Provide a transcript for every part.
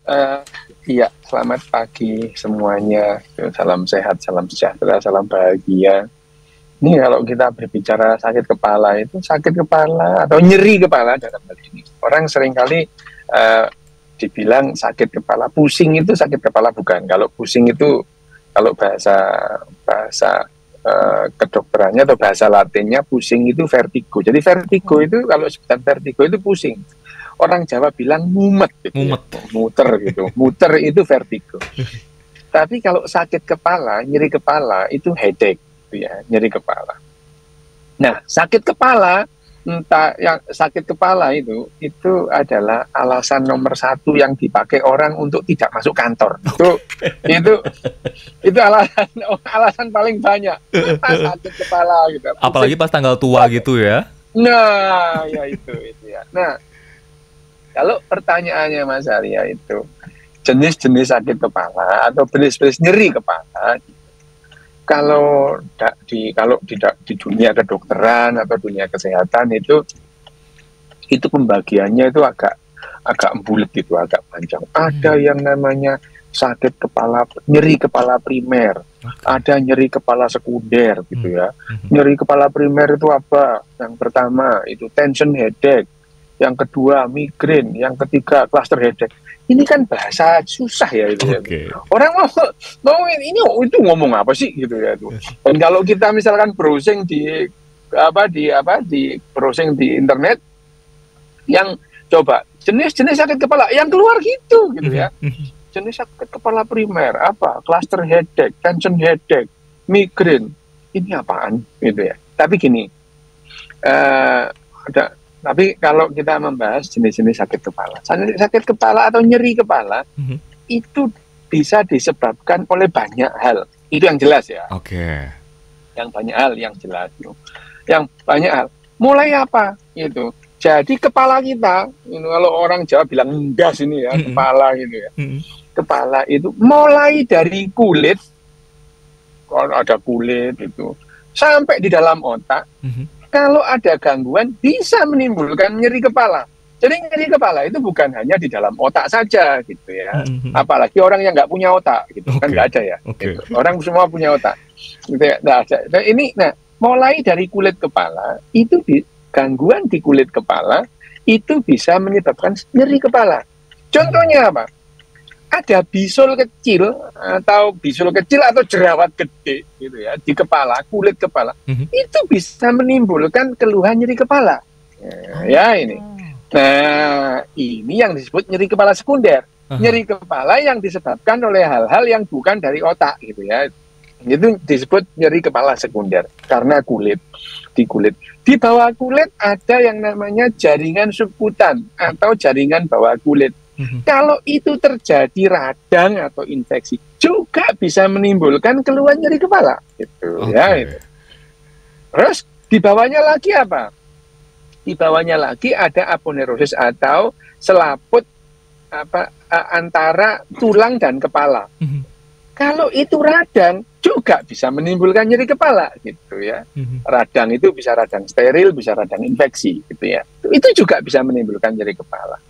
Eh, iya, selamat pagi semuanya. Salam sehat, salam sejahtera, salam bahagia. Ini kalau kita berbicara sakit kepala itu sakit kepala atau nyeri kepala dalam hal ini. Orang seringkali eh, dibilang sakit kepala, pusing itu sakit kepala bukan. Kalau pusing itu kalau bahasa bahasa kedokterannya atau bahasa latinnya pusing itu vertigo. Jadi vertigo itu kalau sebutan vertigo itu pusing. Orang Jawa bilang mumet gitu ya, Mumet. muter gitu. Muter itu vertigo. Tapi kalau sakit kepala, nyeri kepala itu headache gitu ya, nyeri kepala. Nah, sakit kepala entah yang sakit kepala itu adalah alasan nomor satu yang dipakai orang untuk tidak masuk kantor. Itu itu alasan alasan paling banyak. Sakit kepala gitu. Apalagi pas tanggal tua gitu ya. Nah, ya itu ya. Nah, kalau pertanyaannya Mas Arya itu jenis-jenis sakit kepala atau jenis-jenis nyeri kepala, kalau di dunia kedokteran atau dunia kesehatan itu pembagiannya itu agak bulat gitu, agak panjang. Ada yang namanya sakit kepala, nyeri kepala primer, ada nyeri kepala sekunder gitu ya. Nyeri kepala primer itu apa? Yang pertama itu tension headache, yang kedua migrain, yang ketiga cluster headache. Ini kan bahasa susah ya itu ya. Oke. Orang mau ini itu ngomong apa sih gitu ya itu. Dan kalau kita misalkan browsing di browsing di internet yang coba jenis-jenis sakit kepala yang keluar gitu ya. Jenis sakit kepala primer apa? Cluster headache, tension headache, migrain. Ini apaan gitu ya. Tapi gini, tapi kalau kita membahas jenis-jenis sakit kepala atau nyeri kepala itu bisa disebabkan oleh banyak hal. Itu yang jelas ya. Oke. Yang banyak hal yang jelas. Yang banyak hal. Mulai apa? Itu. Jadi kepala kita, kalau orang Jawa bilang ndas ini ya, kepala gitu ya. Kepala itu mulai dari kulit, kalau ada kulit itu, sampai di dalam otak. Kalau ada gangguan bisa menimbulkan nyeri kepala. Jadi nyeri kepala itu bukan hanya di dalam otak saja gitu ya. Apalagi orang yang nggak punya otak gitu kan nggak ada ya. Gitu. Orang semua punya otak. Gitu ya. Nah, mulai dari kulit kepala itu gangguan di kulit kepala itu bisa menyebabkan nyeri kepala. Contohnya apa? Ada bisul kecil atau jerawat gede gitu ya di kepala, kulit kepala. Itu bisa menimbulkan keluhan nyeri kepala. Ya ini. Nah, ini yang disebut nyeri kepala sekunder. Nyeri kepala yang disebabkan oleh hal-hal yang bukan dari otak gitu ya. Itu disebut nyeri kepala sekunder karena kulit. Di bawah kulit ada yang namanya jaringan subkutan atau jaringan bawah kulit. Kalau itu terjadi radang atau infeksi juga bisa menimbulkan keluhan nyeri kepala gitu ya itu. Terus di bawahnya lagi apa? Di bawahnya lagi ada aponeurosis atau selaput antara tulang dan kepala. Kalau itu radang juga bisa menimbulkan nyeri kepala gitu ya. Radang itu bisa radang steril, bisa radang infeksi gitu ya. Itu juga bisa menimbulkan nyeri kepala.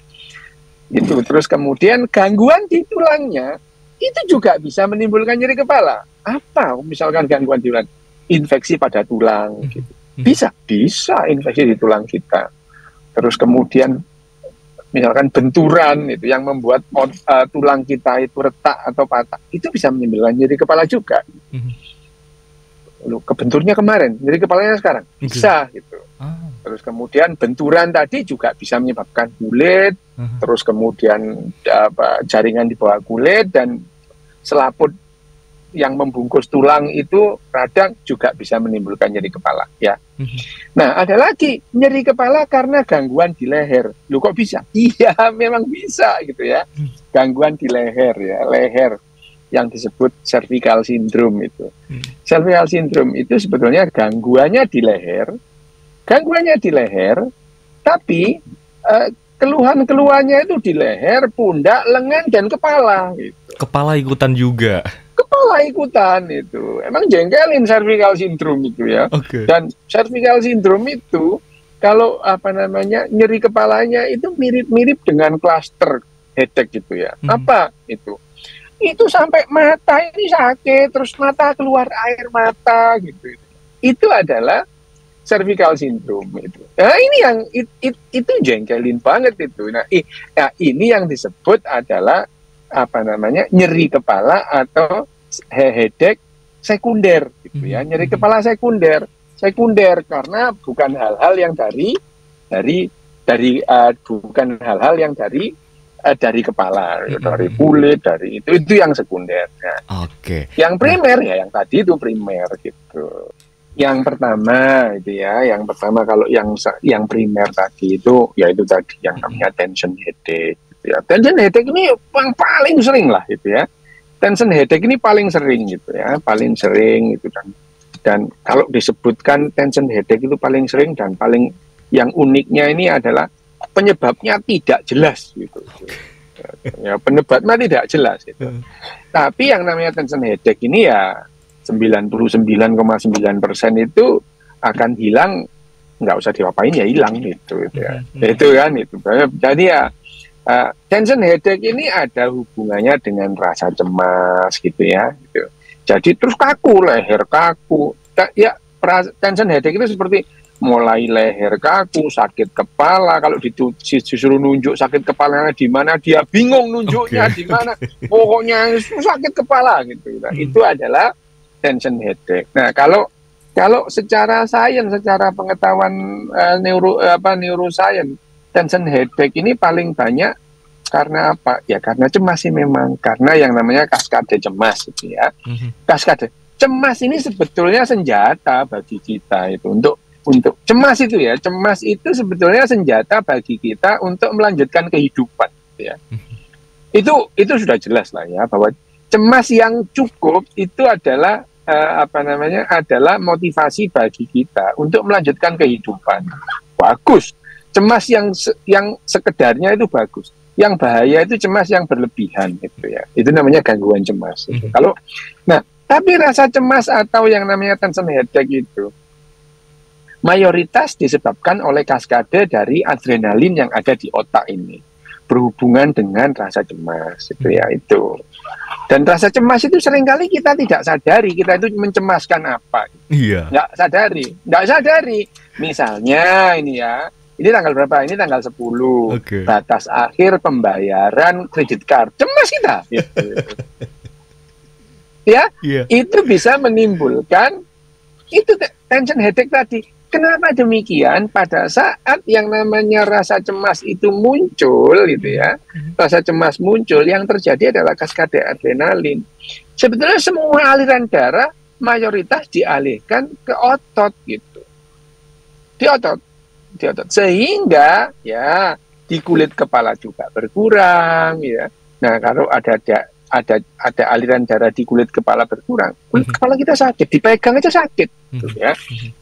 Itu terus kemudian gangguan di tulangnya itu juga bisa menimbulkan nyeri kepala. Apa misalkan gangguan di tulang? Infeksi pada tulang gitu. Bisa infeksi di tulang kita. Terus kemudian misalkan benturan itu yang membuat tulang kita itu retak atau patah, itu bisa menimbulkan nyeri kepala juga. Kebenturnya kemarin, nyeri kepalanya sekarang bisa gitu. Terus kemudian benturan tadi juga bisa menyebabkan kulit, terus kemudian jaringan di bawah kulit dan selaput yang membungkus tulang itu radang juga bisa menimbulkan nyeri kepala ya. Nah, ada lagi nyeri kepala karena gangguan di leher. Loh kok bisa? Iya, memang bisa gitu ya. Gangguan di leher ya, leher yang disebut cervical syndrome itu. Cervical syndrome itu sebetulnya gangguannya di leher, tapi keluhan-keluhannya itu di leher, pundak, lengan, dan kepala. Gitu. Kepala ikutan juga. Kepala ikutan itu. Emang jengkelin cervical syndrome itu ya. Dan cervical syndrome itu kalau nyeri kepalanya itu mirip-mirip dengan cluster headache gitu ya. Apa itu? Itu sampai mata ini sakit, terus mata keluar air mata gitu. Itu adalah cervical syndrome itu. Nah ini yang itu jengkelin banget itu. Nah ini yang disebut adalah apa namanya, nyeri kepala atau headache sekunder gitu ya. Nyeri kepala sekunder karena bukan hal-hal yang bukan hal-hal yang dari kepala, dari kulit, dari itu yang sekunder. Nah, yang primer ya yang tadi itu primer gitu. Yang pertama itu ya, kalau yang primer tadi itu ya itu tadi yang namanya tension headache gitu ya. Tension headache ini yang paling sering lah gitu ya. Tension headache ini paling sering gitu ya, paling sering itu dan kalau disebutkan tension headache itu paling sering dan paling yang uniknya ini adalah penyebabnya tidak jelas gitu. Ya, penyebabnya tidak jelas gitu. Tapi yang namanya tension headache ini ya 99,9% itu akan hilang, nggak usah diapain ya hilang gitu ya. Itu kan itu. Jadi ya tension headache ini ada hubungannya dengan rasa cemas gitu ya. Gitu. Jadi terus kaku, leher kaku. Ya tension headache itu seperti mulai leher kaku, sakit kepala. Kalau disuruh nunjuk sakit kepalanya di mana, dia bingung nunjuknya di mana. Pokoknya sakit kepala gitu. Nah, itu adalah tension headache. Nah, kalau secara sains, secara pengetahuan neuroscience, tension headache ini paling banyak karena apa? Ya karena cemas sih memang. Karena yang namanya kaskade cemas gitu ya. Kaskade cemas ini sebetulnya senjata bagi kita itu untuk cemas itu ya. Cemas itu sebetulnya senjata bagi kita untuk melanjutkan kehidupan gitu ya. Itu sudah jelas lah ya, bahwa cemas yang cukup itu adalah adalah motivasi bagi kita untuk melanjutkan kehidupan. Bagus. Cemas yang sekedarnya itu bagus. Yang bahaya itu cemas yang berlebihan gitu ya. Itu namanya gangguan cemas. Gitu. Tapi rasa cemas atau yang namanya tension headache itu mayoritas disebabkan oleh kaskade dari adrenalin yang ada di otak ini, berhubungan dengan rasa cemas itu ya itu. Dan rasa cemas itu seringkali kita tidak sadari kita itu mencemaskan apa. Iya. Nggak sadari. Misalnya ini ya, ini tanggal berapa? Ini tanggal 10. Batas akhir pembayaran kredit card. Cemas kita. Gitu. Ya, itu bisa menimbulkan itu tension headache tadi. Kenapa demikian? Pada saat yang namanya rasa cemas itu muncul, gitu ya, rasa cemas muncul, yang terjadi adalah kaskade adrenalin. Sebetulnya semua aliran darah mayoritas dialihkan ke otot, gitu, di otot, sehingga ya di kulit kepala juga berkurang, ya. Nah, kalau ada aliran darah di kulit kepala berkurang, kulit kepala kita sakit, dipegang aja sakit, gitu ya.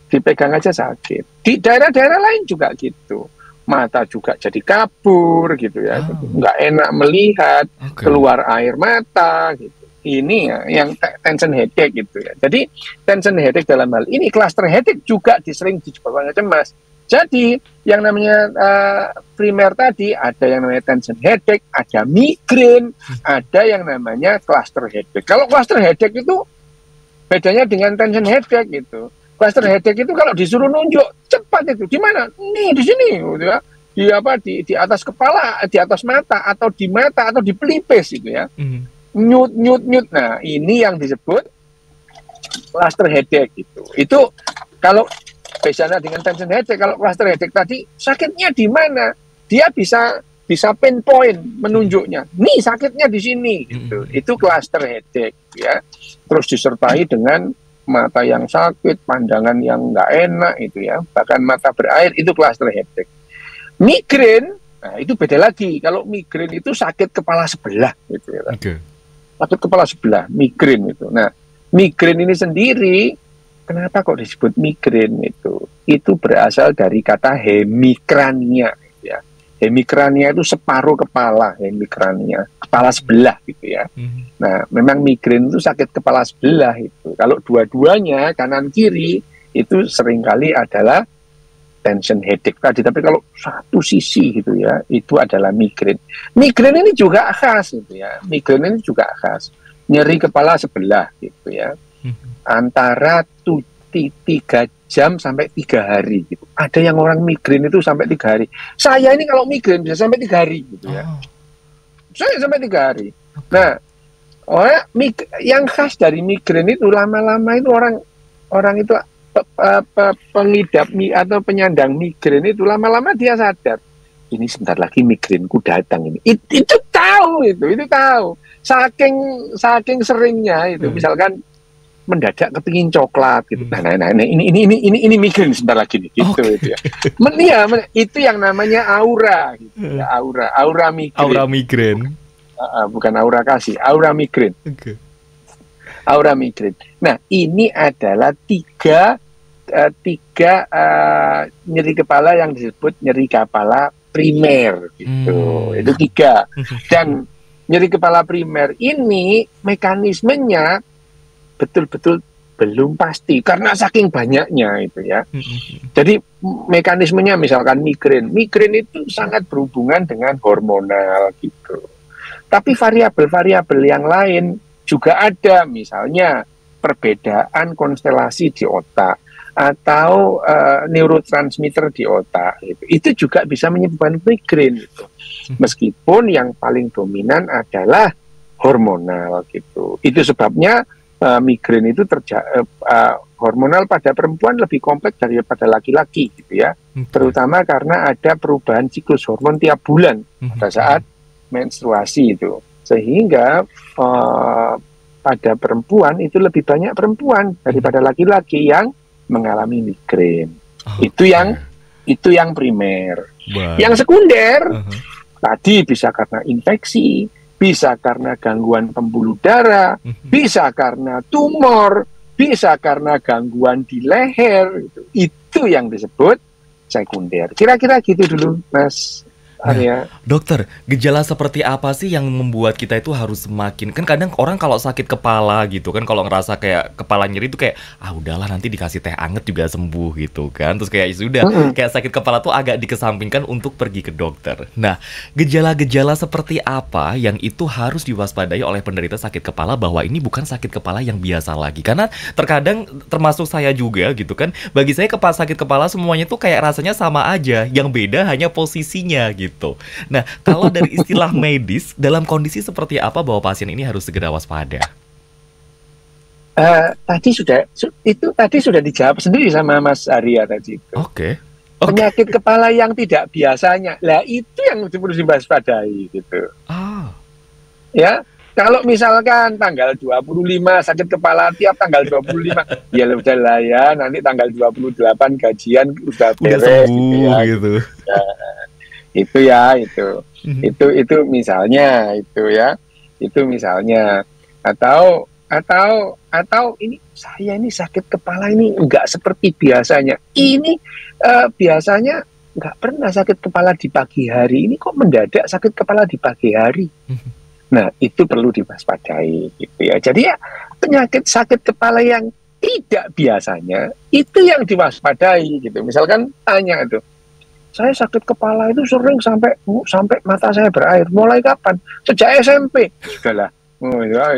Dipegang aja sakit. Di daerah-daerah lain juga gitu. Mata juga jadi kabur gitu ya. Nggak enak melihat, keluar air mata gitu. Ini ya yang tension headache gitu ya. Jadi tension headache dalam hal ini, cluster headache juga sering disebabkan cemas. Jadi yang namanya primer tadi ada yang namanya tension headache, ada migrain, ada yang namanya cluster headache. Kalau cluster headache itu bedanya dengan tension headache gitu. Cluster headache itu kalau disuruh nunjuk cepat itu di mana? Nih di sini, gitu ya. Di atas kepala, di atas mata atau di mata atau di pelipis gitu ya. Nyut. Nah, ini yang disebut cluster headache gitu. Itu kalau biasanya dengan tension headache, kalau cluster headache tadi sakitnya di mana? Dia bisa pinpoint menunjuknya. Nih sakitnya di sini gitu. Itu cluster headache ya. Terus disertai dengan mata yang sakit, pandangan yang nggak enak itu ya, bahkan mata berair, itu cluster headache. Migrain, nah itu beda lagi. Kalau migrain itu sakit kepala sebelah gitu ya. Sakit kepala sebelah, migrain itu. Nah, migrain ini sendiri, kenapa kok disebut migrain itu? Itu berasal dari kata hemikrania ya. Hemikrania itu separuh kepala, hemikrania, kepala sebelah gitu ya. Nah, memang migrain itu sakit kepala sebelah itu. Kalau dua-duanya kanan kiri itu seringkali adalah tension headache tadi. Tapi kalau satu sisi gitu ya, itu adalah migrain. Migrain ini juga khas gitu ya. Migrain ini juga khas. Nyeri kepala sebelah gitu ya. Antara 3 jam sampai 3 hari gitu. Ada yang orang migrain itu sampai 3 hari. Saya ini kalau migrain bisa sampai 3 hari gitu ya. Saya sampai 3 hari. Nah, yang khas dari migrain itu lama-lama itu orang itu pengidap atau penyandang migrain itu lama-lama dia sadar, ini sebentar lagi migrainku datang ini. Itu tahu itu tahu. Saking seringnya itu, misalkan mendadak kepingin coklat gitu. Nah, ini migrain sebentar lagi nih gitu itu ya. Itu yang namanya aura gitu ya, aura migrain. Aura migrain. Bukan aura kasih, aura migrain. Aura migrain. Nah, ini adalah tiga nyeri kepala yang disebut nyeri kepala primer gitu. Itu 3. Dan nyeri kepala primer ini mekanismenya betul-betul belum pasti karena saking banyaknya itu ya. Jadi mekanismenya misalkan migrain itu sangat berhubungan dengan hormonal gitu. Tapi variabel-variabel yang lain juga ada, misalnya perbedaan konstelasi di otak atau neurotransmitter di otak gitu. Itu juga bisa menyebabkan migrain gitu. Meskipun yang paling dominan adalah hormonal gitu. Itu sebabnya migrain itu hormonal pada perempuan lebih kompleks daripada laki-laki gitu ya. Terutama karena ada perubahan siklus hormon tiap bulan pada saat menstruasi itu. Sehingga pada perempuan itu lebih banyak perempuan daripada laki-laki yang mengalami migrain. Itu yang primer. Yang sekunder tadi bisa karena infeksi, bisa karena gangguan pembuluh darah, bisa karena tumor, bisa karena gangguan di leher. Itu yang disebut sekunder. Kira-kira gitu dulu, Mas Arya. Dokter, gejala seperti apa sih yang membuat kita itu harus semakin, kan kadang orang kalau sakit kepala gitu kan, kalau ngerasa kayak kepala nyeri itu kayak udahlah nanti dikasih teh anget juga sembuh gitu kan, terus kayak sudah kayak sakit kepala tuh agak dikesampingkan untuk pergi ke dokter. Nah, gejala-gejala seperti apa yang itu harus diwaspadai oleh penderita sakit kepala bahwa ini bukan sakit kepala yang biasa lagi? Karena terkadang termasuk saya juga gitu kan, bagi saya sakit kepala semuanya tuh kayak rasanya sama aja, yang beda hanya posisinya gitu. Nah, kalau dari istilah medis, dalam kondisi seperti apa bahwa pasien ini harus segera waspada? Tadi sudah dijawab sendiri sama Mas Arya tadi itu. Oke. Penyakit kepala yang tidak biasanya, lah itu yang perlu diwaspadai gitu. Ya, kalau misalkan tanggal 25 sakit kepala tiap tanggal 25, ya udahlah ya, nanti tanggal 28 gajian udah beres gitu ya. Itu misalnya itu misalnya atau ini saya ini sakit kepala ini enggak seperti biasanya, ini biasanya enggak pernah sakit kepala di pagi hari, ini kok mendadak sakit kepala di pagi hari. Nah, itu perlu diwaspadai gitu ya. Jadi ya penyakit sakit kepala yang tidak biasanya itu yang diwaspadai gitu. Misalkan tanya itu, saya sakit kepala itu sering sampai mata saya berair. Mulai kapan? Sejak SMP. Sudahlah.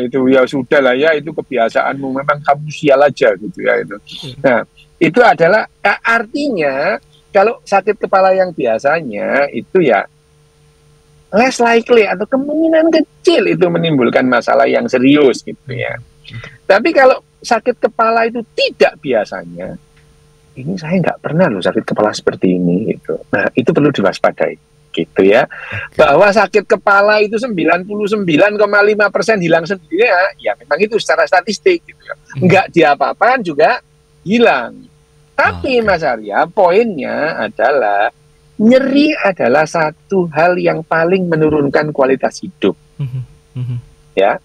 Itu ya sudahlah ya, itu kebiasaanmu. Memang kamu sial aja gitu ya itu. Nah, itu adalah artinya kalau sakit kepala yang biasanya itu ya less likely atau kemungkinan kecil itu menimbulkan masalah yang serius gitu ya. Tapi kalau sakit kepala itu tidak biasanya, ini saya nggak pernah loh sakit kepala seperti ini gitu. Nah, itu perlu diwaspadai gitu ya. Bahwa sakit kepala itu 99,5% hilang sendiri ya memang itu secara statistik gitu ya. Nggak diapa-apakan juga hilang. Tapi Mas Arya, poinnya adalah nyeri adalah satu hal yang paling menurunkan kualitas hidup. Ya,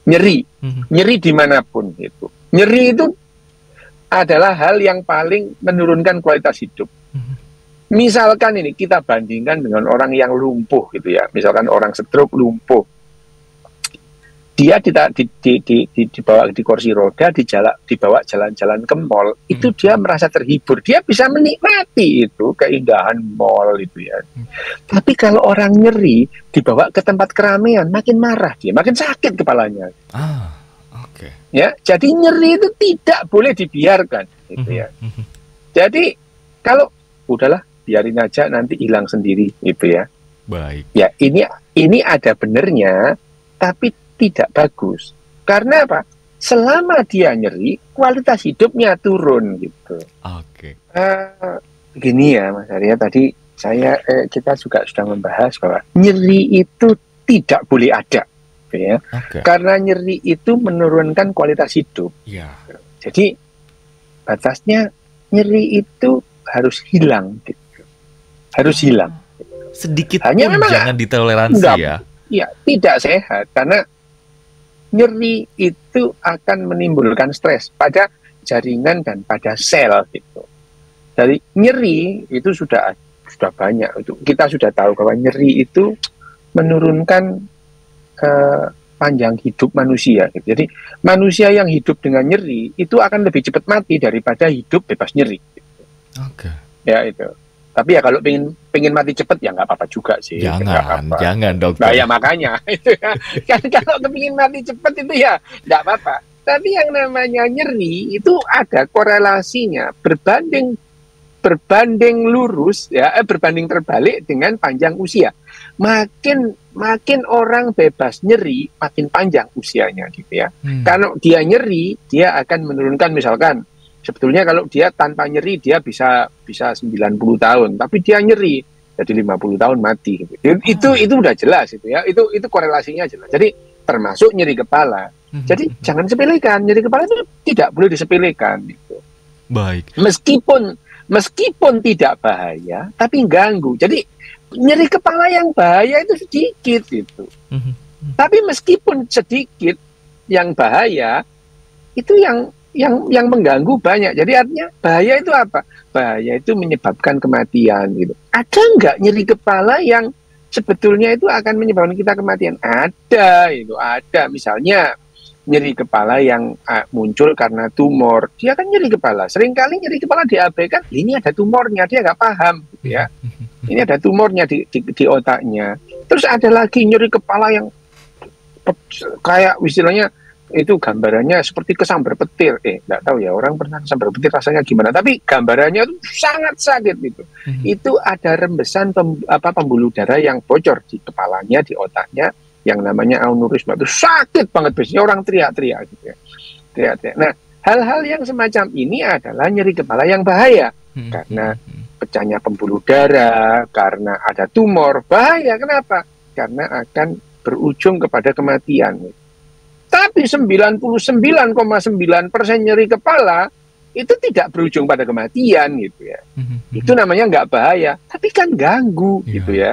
nyeri dimanapun itu. Nyeri itu adalah hal yang paling menurunkan kualitas hidup. Misalkan ini kita bandingkan dengan orang yang lumpuh gitu ya. Misalkan orang stroke lumpuh. dia dibawa di kursi roda, dibawa jalan-jalan ke mall, itu dia merasa terhibur, dia bisa menikmati itu keindahan mall itu ya. Tapi kalau orang nyeri dibawa ke tempat keramaian, makin marah dia, makin sakit kepalanya. Ya, jadi nyeri itu tidak boleh dibiarkan, gitu ya. Jadi kalau udahlah biarin aja nanti hilang sendiri, gitu ya. Baik. Ya ini ada benernya, tapi tidak bagus. Karena apa? Selama dia nyeri, kualitas hidupnya turun gitu. Begini ya Mas Arya, tadi kita juga sudah membahas bahwa nyeri itu tidak boleh ada, ya. Karena nyeri itu menurunkan kualitas hidup. Jadi batasnya nyeri itu harus hilang, gitu. Harus hilang. Sedikit hanya pun jangan ditoleransi ya. Ya, tidak sehat karena nyeri itu akan menimbulkan stres pada jaringan dan pada sel gitu. Dari nyeri itu sudah banyak. Kita sudah tahu bahwa nyeri itu menurunkan panjang hidup manusia. Gitu. Jadi manusia yang hidup dengan nyeri itu akan lebih cepat mati daripada hidup bebas nyeri. Gitu. Ya itu. Tapi ya kalau pengen mati cepat ya nggak apa-apa juga sih. Jangan dokter. Nah ya makanya itu ya. Kan kalau kepingin mati cepat itu ya nggak apa-apa. Tapi yang namanya nyeri itu ada korelasinya berbanding lurus ya, berbanding terbalik dengan panjang usia. Makin orang bebas nyeri, makin panjang usianya gitu ya. Kalau dia nyeri, dia akan menurunkan misalkan. Sebetulnya kalau dia tanpa nyeri dia bisa 90 tahun, tapi dia nyeri jadi 50 tahun mati. Gitu. Itu udah jelas itu ya. Itu korelasinya jelas. Jadi termasuk nyeri kepala. Jadi jangan sepelekan, nyeri kepala itu tidak boleh disepelekan gitu. Baik. Meskipun tidak bahaya, tapi ganggu. Jadi nyeri kepala yang bahaya itu sedikit gitu. Tapi meskipun sedikit yang bahaya itu yang mengganggu banyak. Jadi artinya bahaya itu apa? Bahaya itu menyebabkan kematian gitu. Ada nggak nyeri kepala yang sebetulnya itu akan menyebabkan kita kematian? Ada, itu ada. Misalnya nyeri kepala yang muncul karena tumor, dia kan nyeri kepala. Seringkali nyeri kepala diabaikan, ini ada tumornya, dia nggak paham, gitu ya. Ini ada tumornya di otaknya. Terus ada lagi nyeri kepala yang kayak istilahnya itu gambarannya seperti kesambar petir. Nggak tahu ya orang pernah kesambar petir rasanya gimana. Tapi gambarannya itu sangat sakit gitu. Itu ada rembesan pembuluh darah yang bocor di kepalanya, di otaknya, yang namanya aneurisma. Itu sakit banget, biasanya orang teriak-teriak gitu ya. Teriak-teriak. Nah, hal-hal yang semacam ini adalah nyeri kepala yang bahaya. Karena pecahnya pembuluh darah, karena ada tumor, bahaya. Kenapa? Karena akan berujung kepada kematian. Tapi 99,9% nyeri kepala itu tidak berujung pada kematian gitu ya. Itu namanya nggak bahaya, tapi kan ganggu gitu ya.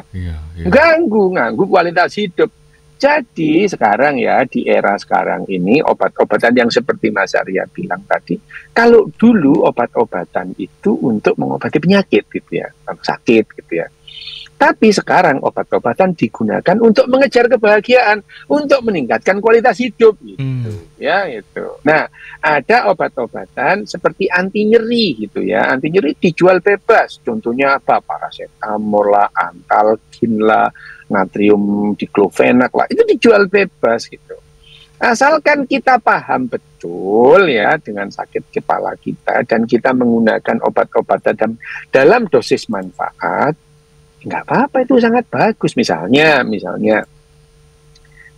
Ganggu kualitas hidup. Jadi sekarang ya di era sekarang ini obat-obatan yang seperti Mas Arya bilang tadi, kalau dulu obat-obatan itu untuk mengobati penyakit gitu ya, sakit gitu ya. Tapi sekarang obat-obatan digunakan untuk mengejar kebahagiaan, untuk meningkatkan kualitas hidup, gitu, ya itu. Nah, ada obat-obatan seperti anti nyeri, gitu ya. Anti nyeri dijual bebas. Contohnya apa? Paracetamol lah, Antalgin lah, natrium diklofenak lah. Itu dijual bebas, gitu. Asalkan kita paham betul ya dengan sakit kepala kita dan kita menggunakan obat-obatan dalam dosis manfaat. Nggak apa-apa, itu sangat bagus. Misalnya,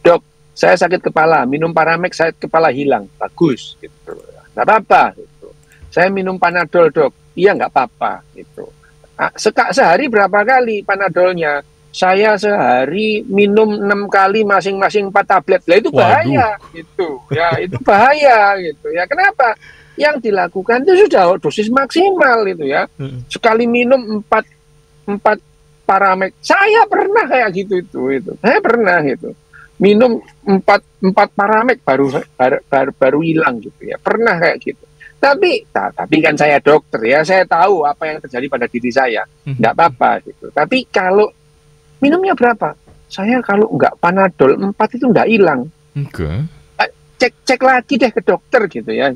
dok, saya sakit kepala, minum Paramex, sakit kepala hilang, bagus, gitu. Nggak apa-apa, gitu. Saya minum Panadol, dok, iya nggak apa-apa, gitu. Sehari berapa kali Panadolnya? Saya sehari minum 6 kali, masing-masing 4 tablet. Lah itu bahaya, gitu. Ya, itu bahaya, gitu. Ya, kenapa? Yang dilakukan itu sudah dosis maksimal, gitu ya. Sekali minum 4 Paramex. Saya pernah kayak gitu itu. Saya pernah gitu. Minum 4 Paramex baru hilang gitu ya. Pernah kayak gitu. Tapi kan saya dokter ya, saya tahu apa yang terjadi pada diri saya. Enggak apa-apa gitu. Tapi kalau minumnya berapa? Saya kalau enggak Panadol 4 itu enggak hilang. Oke. Cek lagi deh ke dokter gitu ya,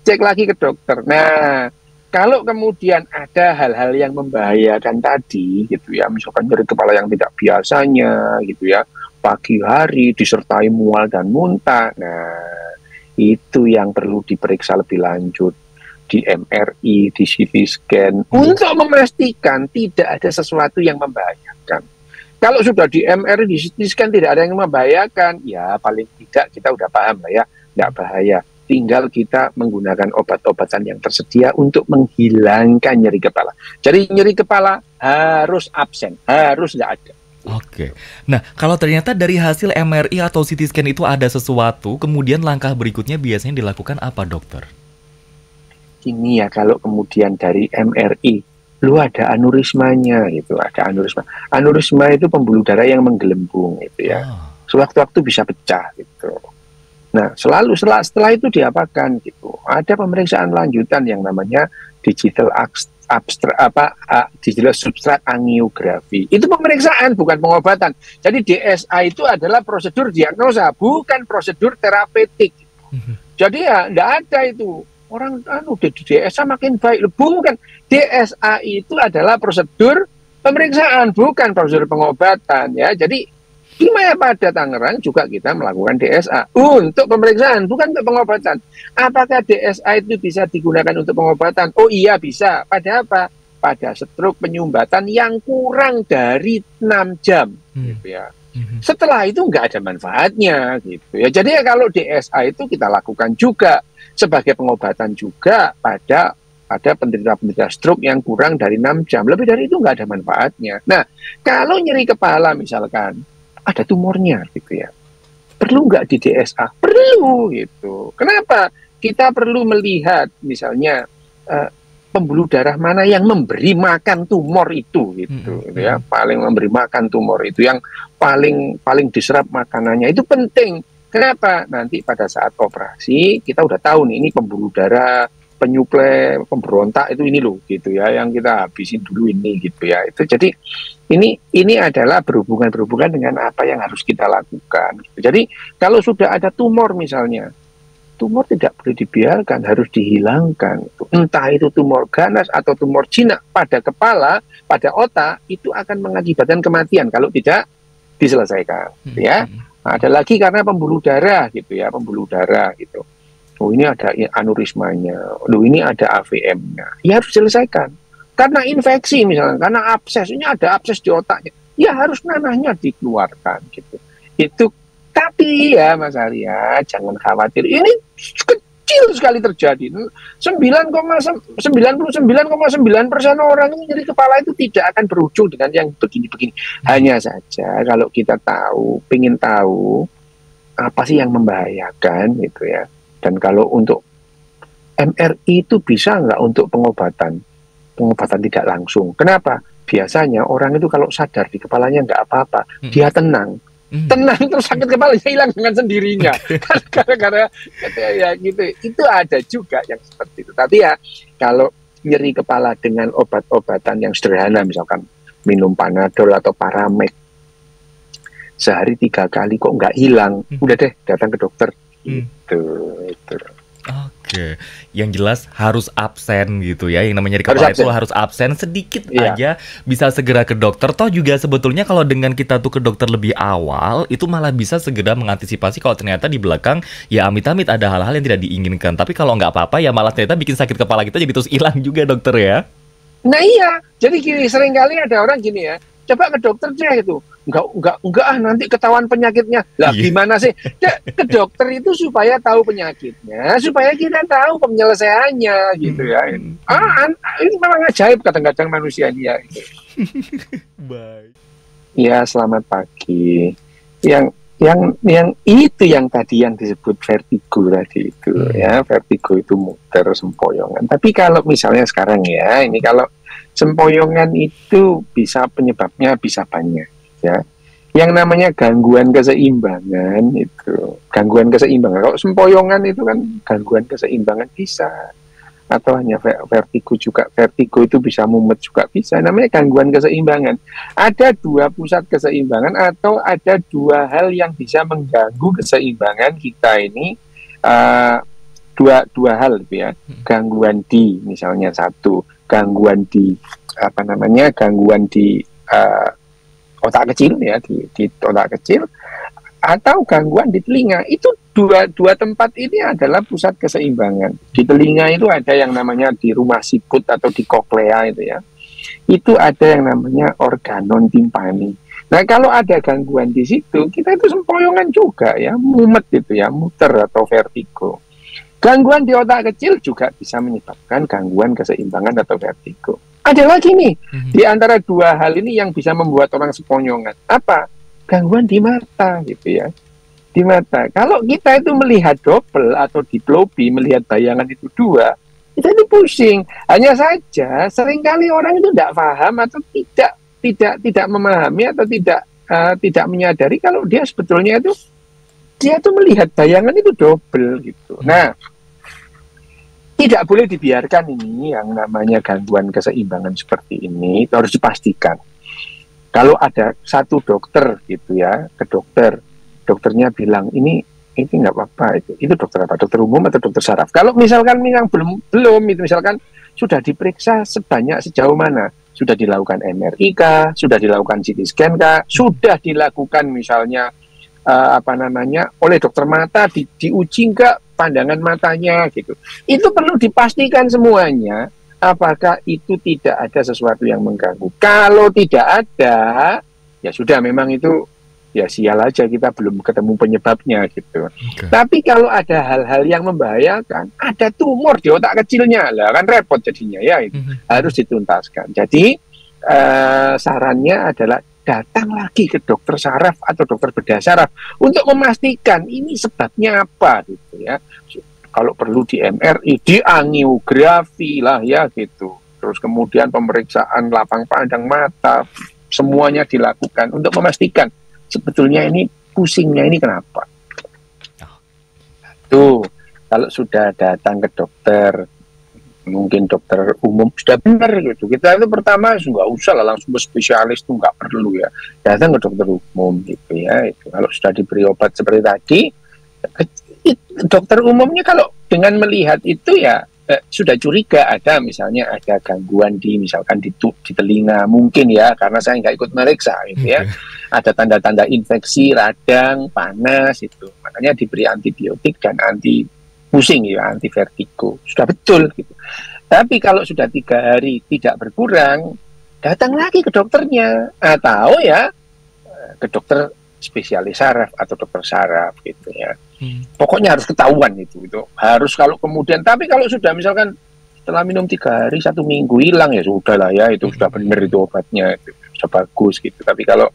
cek lagi ke dokter. Nah, kalau kemudian ada hal-hal yang membahayakan tadi gitu ya, misalkan nyeri kepala yang tidak biasanya gitu ya, pagi hari disertai mual dan muntah, nah itu yang perlu diperiksa lebih lanjut di MRI, di CT scan untuk memastikan tidak ada sesuatu yang membahayakan. Kalau sudah di MRI, di CT scan tidak ada yang membahayakan, ya paling tidak kita udah paham lah ya, nggak bahaya. Tinggal kita menggunakan obat-obatan yang tersedia untuk menghilangkan nyeri kepala. Jadi nyeri kepala harus absen, harus nggak ada. Oke. Nah, kalau ternyata dari hasil MRI atau CT scan itu ada sesuatu, kemudian langkah berikutnya biasanya dilakukan apa, dokter? Ini ya kalau kemudian dari MRI, lu ada aneurismanya gitu, ada aneurisma. Aneurisma itu pembuluh darah yang menggelembung gitu ya. Sewaktu-waktu bisa pecah gitu. Nah, setelah itu diapakan gitu. Ada pemeriksaan lanjutan yang namanya digital digital substrat angiografi. Itu pemeriksaan bukan pengobatan. Jadi DSA itu adalah prosedur diagnosa, bukan prosedur terapeutik. Jadi ya enggak ada itu. Orang udah di DSA makin baik. Bukan. DSA itu adalah prosedur pemeriksaan, bukan prosedur pengobatan ya. Jadi di Mayapada Tangerang juga kita melakukan DSA untuk pemeriksaan, bukan untuk pengobatan. Apakah DSA itu bisa digunakan untuk pengobatan? Oh iya bisa. Pada apa? Pada stroke penyumbatan yang kurang dari 6 jam gitu ya. Setelah itu nggak ada manfaatnya gitu ya. Jadi ya kalau DSA itu kita lakukan juga sebagai pengobatan juga pada penderita-penderita stroke yang kurang dari 6 jam. Lebih dari itu nggak ada manfaatnya. Nah, kalau nyeri kepala misalkan ada tumornya gitu ya, perlu nggak di DSA? Perlu gitu. Kenapa? Kita perlu melihat misalnya pembuluh darah mana yang memberi makan tumor itu gitu ya, paling memberi makan tumor itu yang paling diserap makanannya itu penting. Kenapa? Nanti pada saat operasi kita udah tahu nih ini pembuluh darah penyuplai pemberontak itu ini loh gitu ya, yang kita habisin dulu ini gitu ya. Itu jadi ini adalah berhubungan dengan apa yang harus kita lakukan gitu. Jadi kalau sudah ada tumor misalnya, tumor tidak boleh dibiarkan, harus dihilangkan. Entah itu tumor ganas atau tumor jinak pada kepala, pada otak, itu akan mengakibatkan kematian kalau tidak diselesaikan ya. Nah, ada lagi karena pembuluh darah gitu ya, pembuluh darah gitu. Oh ini ada aneurismanya, oh ini ada AVM-nya, ya harus diselesaikan. Karena infeksi misalnya, karena abses, ini ada abses di otaknya, ya harus nanahnya dikeluarkan gitu. Itu tapi ya Mas Arya, jangan khawatir, ini kecil sekali terjadi. 99,9% orang ini nyeri kepala itu tidak akan berujung dengan yang begini-begini. Hanya saja kalau kita ingin tahu apa sih yang membahayakan gitu ya. Dan kalau untuk MRI itu bisa nggak untuk pengobatan tidak langsung. Kenapa? Biasanya orang itu kalau sadar di kepalanya nggak apa-apa, dia tenang terus sakit kepalanya hilang dengan sendirinya. Gara-gara ya gitu. Itu ada juga yang seperti itu. Tapi ya kalau nyeri kepala dengan obat-obatan yang sederhana, misalkan minum Panadol atau Paramek sehari 3 kali kok nggak hilang, udah deh datang ke dokter. Itu. Oke, yang jelas harus absen gitu ya. Yang namanya nyeri kepala itu harus absen sedikit aja, bisa segera ke dokter. Toh juga sebetulnya kalau dengan kita tuh ke dokter lebih awal, itu malah bisa segera mengantisipasi kalau ternyata di belakang ya amit-amit ada hal-hal yang tidak diinginkan. Tapi kalau nggak apa-apa ya malah ternyata bikin sakit kepala kita jadi terus hilang juga dokter ya. Nah iya, jadi gini, seringkali ada orang gini ya, coba ke dokter deh itu. Enggak nanti ketahuan penyakitnya. Lah gimana sih? Ke dokter itu supaya tahu penyakitnya, supaya kita tahu penyelesaiannya gitu ya. Ini memang ajaib kadang-kadang manusia ini ya. Gitu. Baik. Ya, selamat pagi. Yang itu yang tadi yang disebut vertigo tadi itu ya, vertigo itu muter sempoyongan. Tapi kalau misalnya sekarang ya, ini kalau sempoyongan itu penyebabnya bisa banyak. Ya, yang namanya gangguan keseimbangan itu, gangguan keseimbangan. Kalau sempoyongan itu kan gangguan keseimbangan bisa atau hanya vertigo juga. Vertigo itu bisa mumet juga bisa. Namanya gangguan keseimbangan. Ada dua pusat keseimbangan atau ada dua hal yang bisa mengganggu keseimbangan kita ini. Dua hal gitu ya. Gangguan di misalnya satu, gangguan di gangguan di otak kecil ya, di otak kecil, atau gangguan di telinga. Itu dua tempat ini adalah pusat keseimbangan. Di telinga itu ada yang namanya di rumah siput atau di koklea itu ya. Itu ada yang namanya organon timpani. Nah, kalau ada gangguan di situ, kita itu sempoyongan juga ya, mumet gitu ya, muter atau vertigo. Gangguan di otak kecil juga bisa menyebabkan gangguan keseimbangan atau vertigo. Ada lagi nih, di antara dua hal ini yang bisa membuat orang sempoyongan. Apa? Gangguan di mata gitu ya. Di mata. Kalau kita itu melihat double atau diplobi, melihat bayangan itu dua, kita itu pusing. Hanya saja seringkali orang itu tidak paham atau tidak memahami atau tidak menyadari kalau dia sebetulnya itu melihat bayangan itu double gitu. Nah, tidak boleh dibiarkan ini yang namanya gangguan keseimbangan seperti ini, itu harus dipastikan. Kalau ada satu dokter gitu ya, ke dokternya bilang ini nggak apa-apa, itu dokter apa? Dokter umum atau dokter saraf? Kalau misalkan yang belum itu misalkan sudah diperiksa sejauh mana? Sudah dilakukan MRI kah? Sudah dilakukan CT scan kah? Sudah dilakukan misalnya oleh dokter mata diuji nggak pandangan matanya gitu. Itu perlu dipastikan semuanya. Apakah itu tidak ada sesuatu yang mengganggu? Kalau tidak ada, ya sudah memang itu ya sial aja, kita belum ketemu penyebabnya gitu. Okay. Tapi kalau ada hal-hal yang membahayakan, ada tumor di otak kecilnya, lah kan repot jadinya ya, itu harus dituntaskan. Jadi sarannya adalah datang lagi ke dokter saraf atau dokter bedah saraf untuk memastikan ini sebabnya apa gitu ya. Kalau perlu di MRI, di angiografi lah ya gitu. Terus kemudian pemeriksaan lapang pandang mata, semuanya dilakukan untuk memastikan sebetulnya ini pusingnya ini kenapa. Tuh, kalau sudah datang ke dokter, mungkin dokter umum sudah benar gitu. Kita itu pertama nggak usah lah langsung ke spesialis, itu nggak perlu ya. Datang ke dokter umum gitu ya. Itu kalau sudah diberi obat seperti tadi, dokter umumnya kalau dengan melihat itu ya sudah curiga misalnya ada gangguan misalkan di telinga mungkin ya, karena saya nggak ikut meriksa gitu ya. Ada tanda-tanda infeksi, radang, panas itu. Makanya diberi antibiotik dan anti pusing ya, anti vertigo. Sudah betul gitu. Tapi kalau sudah 3 hari tidak berkurang, datang lagi ke dokternya atau ya ke dokter spesialis saraf atau dokter saraf gitu ya. Pokoknya harus ketahuan itu harus. Kalau kemudian, tapi kalau sudah misalkan setelah minum 3 hari 1 minggu hilang, ya sudah lah ya, itu sudah benar itu obatnya, itu sudah bagus gitu. Tapi kalau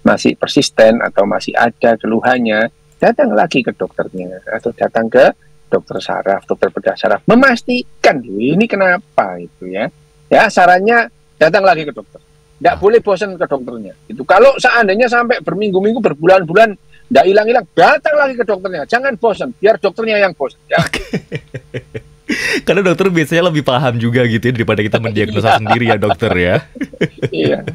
masih persisten atau masih ada keluhannya, datang lagi ke dokternya atau datang ke dokter saraf, dokter bedah saraf, memastikan ini kenapa itu ya. Ya, sarannya datang lagi ke dokter. Tidak boleh bosan ke dokternya. Itu kalau seandainya sampai berminggu-minggu, berbulan-bulan tidak hilang-hilang, datang lagi ke dokternya. Jangan bosan, biar dokternya yang bosan. Ya. Karena dokter biasanya lebih paham juga gitu ya, daripada kita mendiagnosa sendiri ya dokter ya. Iya.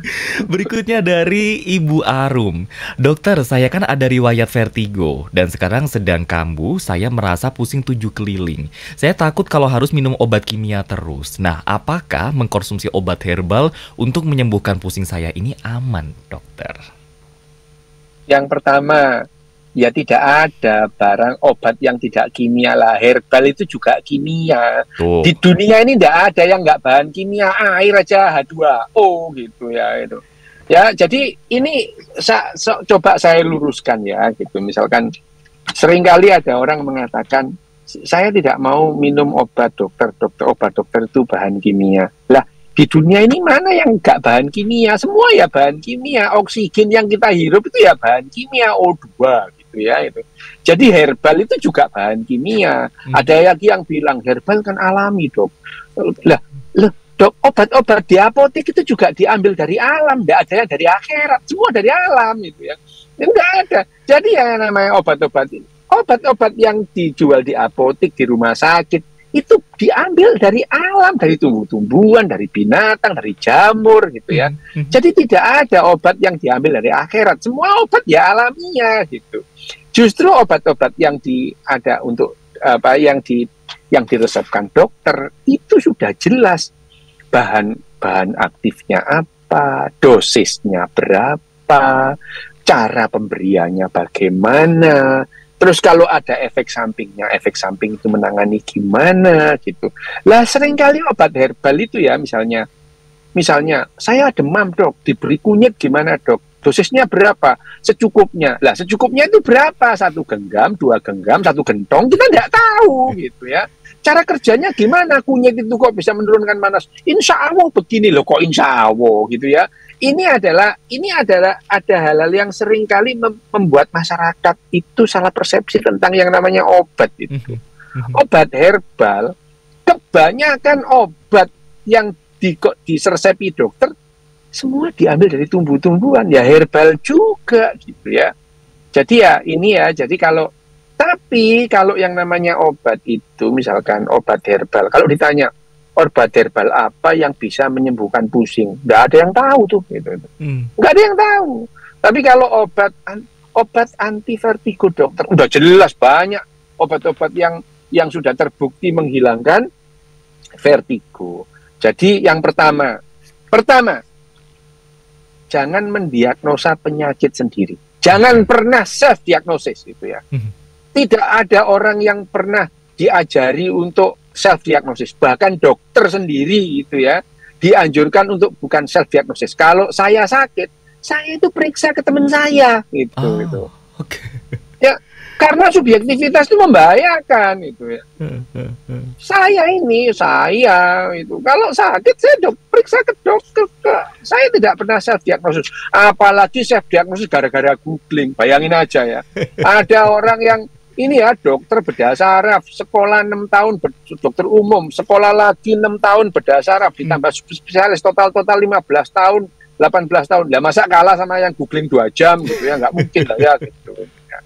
Berikutnya dari Ibu Arum. Dokter, saya kan ada riwayat vertigo dan sekarang sedang kambuh, saya merasa pusing 7 keliling. Saya takut kalau harus minum obat kimia terus. Nah, apakah mengkonsumsi obat herbal untuk menyembuhkan pusing saya ini aman, dokter? Yang pertama, ya tidak ada barang obat yang tidak kimia lah. Herbal itu juga kimia. Di dunia ini tidak ada yang nggak bahan kimia. Air aja H2O gitu ya itu. Ya, jadi ini coba saya luruskan ya gitu. Misalkan seringkali ada orang mengatakan, saya tidak mau minum obat dokter itu bahan kimia. Lah, di dunia ini mana yang nggak bahan kimia? Semua ya bahan kimia. Oksigen yang kita hirup itu ya bahan kimia, O2 gitu ya itu. Jadi herbal itu juga bahan kimia. Ada lagi yang bilang herbal kan alami, Dok. Lah, Dok, obat-obat di apotek itu juga diambil dari alam, nggak ada yang dari akhirat, semua dari alam itu ya. Nggak ada. Jadi yang namanya obat-obat yang dijual di apotek, di rumah sakit, itu diambil dari alam, dari tumbuh-tumbuhan, dari binatang, dari jamur gitu ya. Jadi tidak ada obat yang diambil dari akhirat. Semua obat ya alamiah gitu. Justru obat-obat yang ada untuk yang diresepkan dokter itu sudah jelas bahan aktifnya apa, dosisnya berapa, cara pemberiannya bagaimana. Terus kalau ada efek samping itu menangani gimana gitu. Lah seringkali obat herbal itu ya misalnya saya demam dok, diberi kunyit gimana dok? Dosisnya berapa? Secukupnya. Lah secukupnya itu berapa? 1 genggam, 2 genggam, 1 gentong, kita nggak tahu gitu ya. Cara kerjanya gimana? Kunyit itu kok bisa menurunkan panas? Insya Allah begini loh, kok insya Allah gitu ya. Ini adalah ada hal-hal yang seringkali membuat masyarakat itu salah persepsi tentang yang namanya obat itu. Obat herbal, kebanyakan obat yang diresepi dokter semua diambil dari tumbuh-tumbuhan, ya herbal juga gitu ya. Jadi kalau yang namanya obat itu misalkan obat herbal, kalau ditanya obat herbal apa yang bisa menyembuhkan pusing? Nggak ada yang tahu tuh, gitu. Nggak ada yang tahu. Tapi kalau obat anti vertigo dokter, udah jelas banyak obat-obat yang sudah terbukti menghilangkan vertigo. Jadi yang pertama, jangan mendiagnosa penyakit sendiri. Jangan pernah self-diagnosis, gitu ya. Tidak ada orang yang pernah diajari untuk self-diagnosis, bahkan dokter sendiri itu ya dianjurkan untuk bukan self-diagnosis. Kalau saya sakit, saya itu periksa ke teman saya gitu. Okay. Ya, karena subjektivitas itu membahayakan itu ya. Saya itu kalau sakit saya periksa ke dokter. Saya tidak pernah self-diagnosis, apalagi self-diagnosis gara-gara googling. Bayangin aja ya, ada orang yang ini ya dokter bedah saraf, sekolah 6 tahun dokter umum, sekolah lagi 6 tahun bedah saraf, ditambah spesialis total 15 tahun, 18 tahun. Lah masa kalah sama yang googling 2 jam gitu ya, nggak mungkin lah ya gitu. Ya.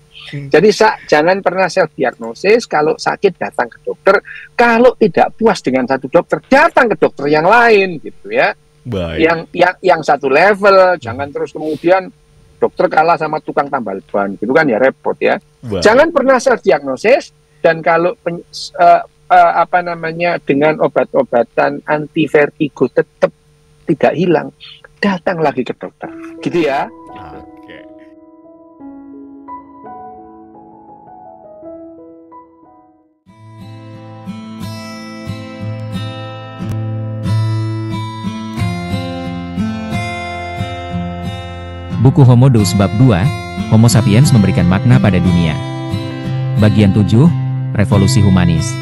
Jadi jangan pernah self diagnosis. Kalau sakit datang ke dokter, kalau tidak puas dengan satu dokter datang ke dokter yang lain gitu ya. Baik. Yang satu level, jangan terus kemudian dokter kalah sama tukang tambal ban, gitu kan ya repot ya. Wow. Jangan pernah self-diagnosis, dan kalau dengan obat-obatan anti vertigo tetap tidak hilang, datang lagi ke dokter, gitu ya. Okay. Buku Homo Deus Bab 2, Homo Sapiens memberikan makna pada dunia. Bagian 7, Revolusi Humanis.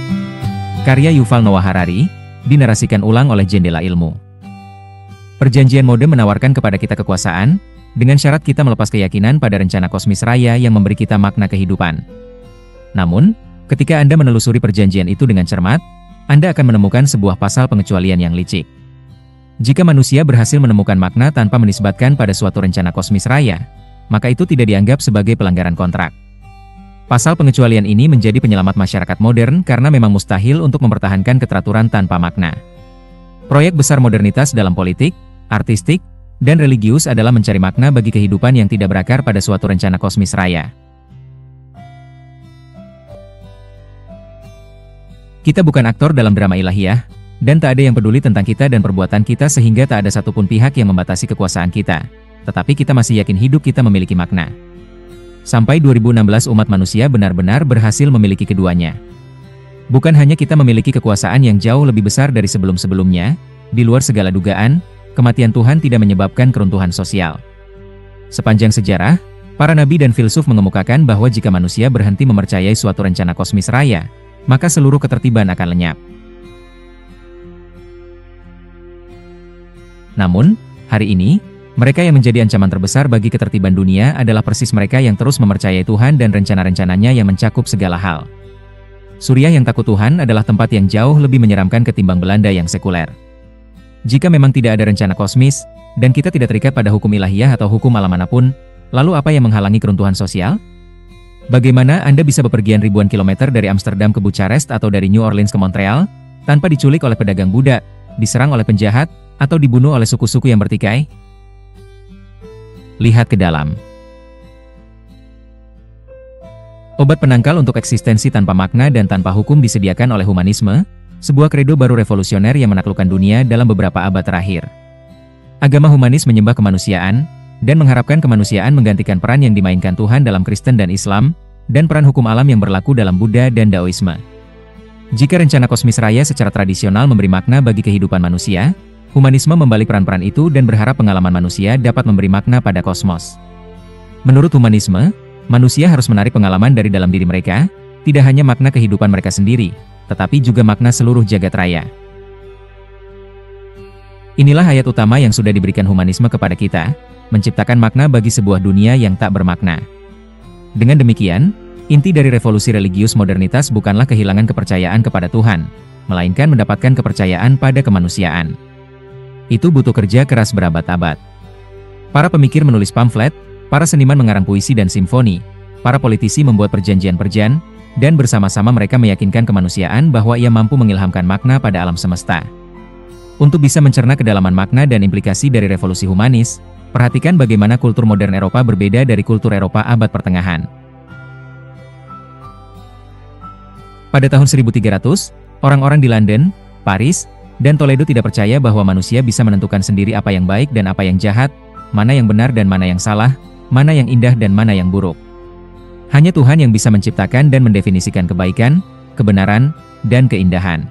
Karya Yuval Noah Harari, dinarasikan ulang oleh Jendela Ilmu. Perjanjian mode menawarkan kepada kita kekuasaan, dengan syarat kita melepas keyakinan pada rencana kosmis raya yang memberi kita makna kehidupan. Namun, ketika Anda menelusuri perjanjian itu dengan cermat, Anda akan menemukan sebuah pasal pengecualian yang licik. Jika manusia berhasil menemukan makna tanpa menisbatkan pada suatu rencana kosmis raya, maka itu tidak dianggap sebagai pelanggaran kontrak. Pasal pengecualian ini menjadi penyelamat masyarakat modern karena memang mustahil untuk mempertahankan keteraturan tanpa makna. Proyek besar modernitas dalam politik, artistik, dan religius adalah mencari makna bagi kehidupan yang tidak berakar pada suatu rencana kosmis raya. Kita bukan aktor dalam drama ilahiyah, dan tak ada yang peduli tentang kita dan perbuatan kita sehingga tak ada satupun pihak yang membatasi kekuasaan kita. Tetapi kita masih yakin hidup kita memiliki makna. Sampai 2016 umat manusia benar-benar berhasil memiliki keduanya. Bukan hanya kita memiliki kekuasaan yang jauh lebih besar dari sebelum-sebelumnya, di luar segala dugaan, kematian Tuhan tidak menyebabkan keruntuhan sosial. Sepanjang sejarah, para nabi dan filsuf mengemukakan bahwa jika manusia berhenti mempercayai suatu rencana kosmis raya, maka seluruh ketertiban akan lenyap. Namun, hari ini, mereka yang menjadi ancaman terbesar bagi ketertiban dunia adalah persis mereka yang terus mempercayai Tuhan dan rencana-rencananya yang mencakup segala hal. Suriah yang takut Tuhan adalah tempat yang jauh lebih menyeramkan ketimbang Belanda yang sekuler. Jika memang tidak ada rencana kosmis, dan kita tidak terikat pada hukum ilahiyah atau hukum alam manapun, lalu apa yang menghalangi keruntuhan sosial? Bagaimana Anda bisa bepergian ribuan kilometer dari Amsterdam ke Bucharest atau dari New Orleans ke Montreal, tanpa diculik oleh pedagang budak, diserang oleh penjahat, atau dibunuh oleh suku-suku yang bertikai? Lihat ke dalam. Obat penangkal untuk eksistensi tanpa makna dan tanpa hukum disediakan oleh humanisme, sebuah kredo baru revolusioner yang menaklukkan dunia dalam beberapa abad terakhir. Agama humanis menyembah kemanusiaan, dan mengharapkan kemanusiaan menggantikan peran yang dimainkan Tuhan dalam Kristen dan Islam, dan peran hukum alam yang berlaku dalam Buddha dan Daoisme. Jika rencana kosmis raya secara tradisional memberi makna bagi kehidupan manusia, humanisme membalik peran-peran itu dan berharap pengalaman manusia dapat memberi makna pada kosmos. Menurut humanisme, manusia harus menarik pengalaman dari dalam diri mereka, tidak hanya makna kehidupan mereka sendiri, tetapi juga makna seluruh jagat raya. Inilah ayat utama yang sudah diberikan humanisme kepada kita, menciptakan makna bagi sebuah dunia yang tak bermakna. Dengan demikian, inti dari revolusi religius modernitas bukanlah kehilangan kepercayaan kepada Tuhan, melainkan mendapatkan kepercayaan pada kemanusiaan. Itu butuh kerja keras berabad-abad. Para pemikir menulis pamflet, para seniman mengarang puisi dan simfoni, para politisi membuat perjanjian-perjan, dan bersama-sama mereka meyakinkan kemanusiaan bahwa ia mampu mengilhamkan makna pada alam semesta. Untuk bisa mencerna kedalaman makna dan implikasi dari revolusi humanis, perhatikan bagaimana kultur modern Eropa berbeda dari kultur Eropa abad pertengahan. Pada tahun 1300, orang-orang di London, Paris, dan Toledo tidak percaya bahwa manusia bisa menentukan sendiri apa yang baik dan apa yang jahat, mana yang benar dan mana yang salah, mana yang indah dan mana yang buruk. Hanya Tuhan yang bisa menciptakan dan mendefinisikan kebaikan, kebenaran, dan keindahan.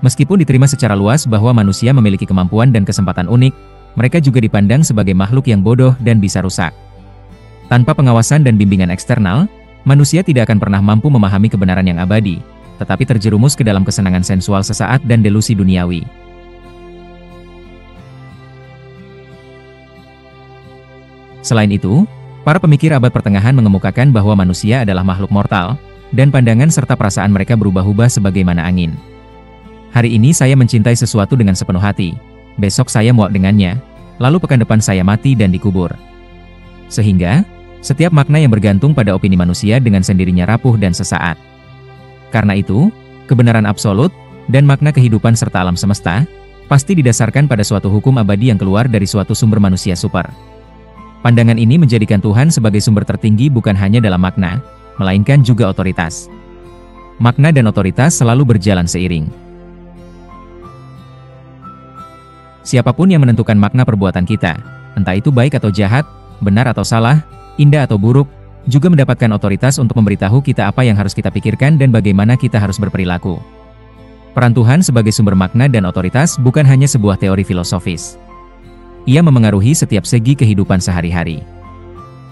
Meskipun diterima secara luas bahwa manusia memiliki kemampuan dan kesempatan unik, mereka juga dipandang sebagai makhluk yang bodoh dan bisa rusak. Tanpa pengawasan dan bimbingan eksternal, manusia tidak akan pernah mampu memahami kebenaran yang abadi, tetapi terjerumus ke dalam kesenangan sensual sesaat dan delusi duniawi. Selain itu, para pemikir abad pertengahan mengemukakan bahwa manusia adalah makhluk mortal, dan pandangan serta perasaan mereka berubah-ubah sebagaimana angin. Hari ini saya mencintai sesuatu dengan sepenuh hati, besok saya muak dengannya, lalu pekan depan saya mati dan dikubur. Sehingga, setiap makna yang bergantung pada opini manusia dengan sendirinya rapuh dan sesaat. Karena itu, kebenaran absolut, dan makna kehidupan serta alam semesta, pasti didasarkan pada suatu hukum abadi yang keluar dari suatu sumber manusia super. Pandangan ini menjadikan Tuhan sebagai sumber tertinggi bukan hanya dalam makna, melainkan juga otoritas. Makna dan otoritas selalu berjalan seiring. Siapapun yang menentukan makna perbuatan kita, entah itu baik atau jahat, benar atau salah, indah atau buruk, juga mendapatkan otoritas untuk memberitahu kita apa yang harus kita pikirkan dan bagaimana kita harus berperilaku. Peran Tuhan sebagai sumber makna dan otoritas bukan hanya sebuah teori filosofis. Ia memengaruhi setiap segi kehidupan sehari-hari.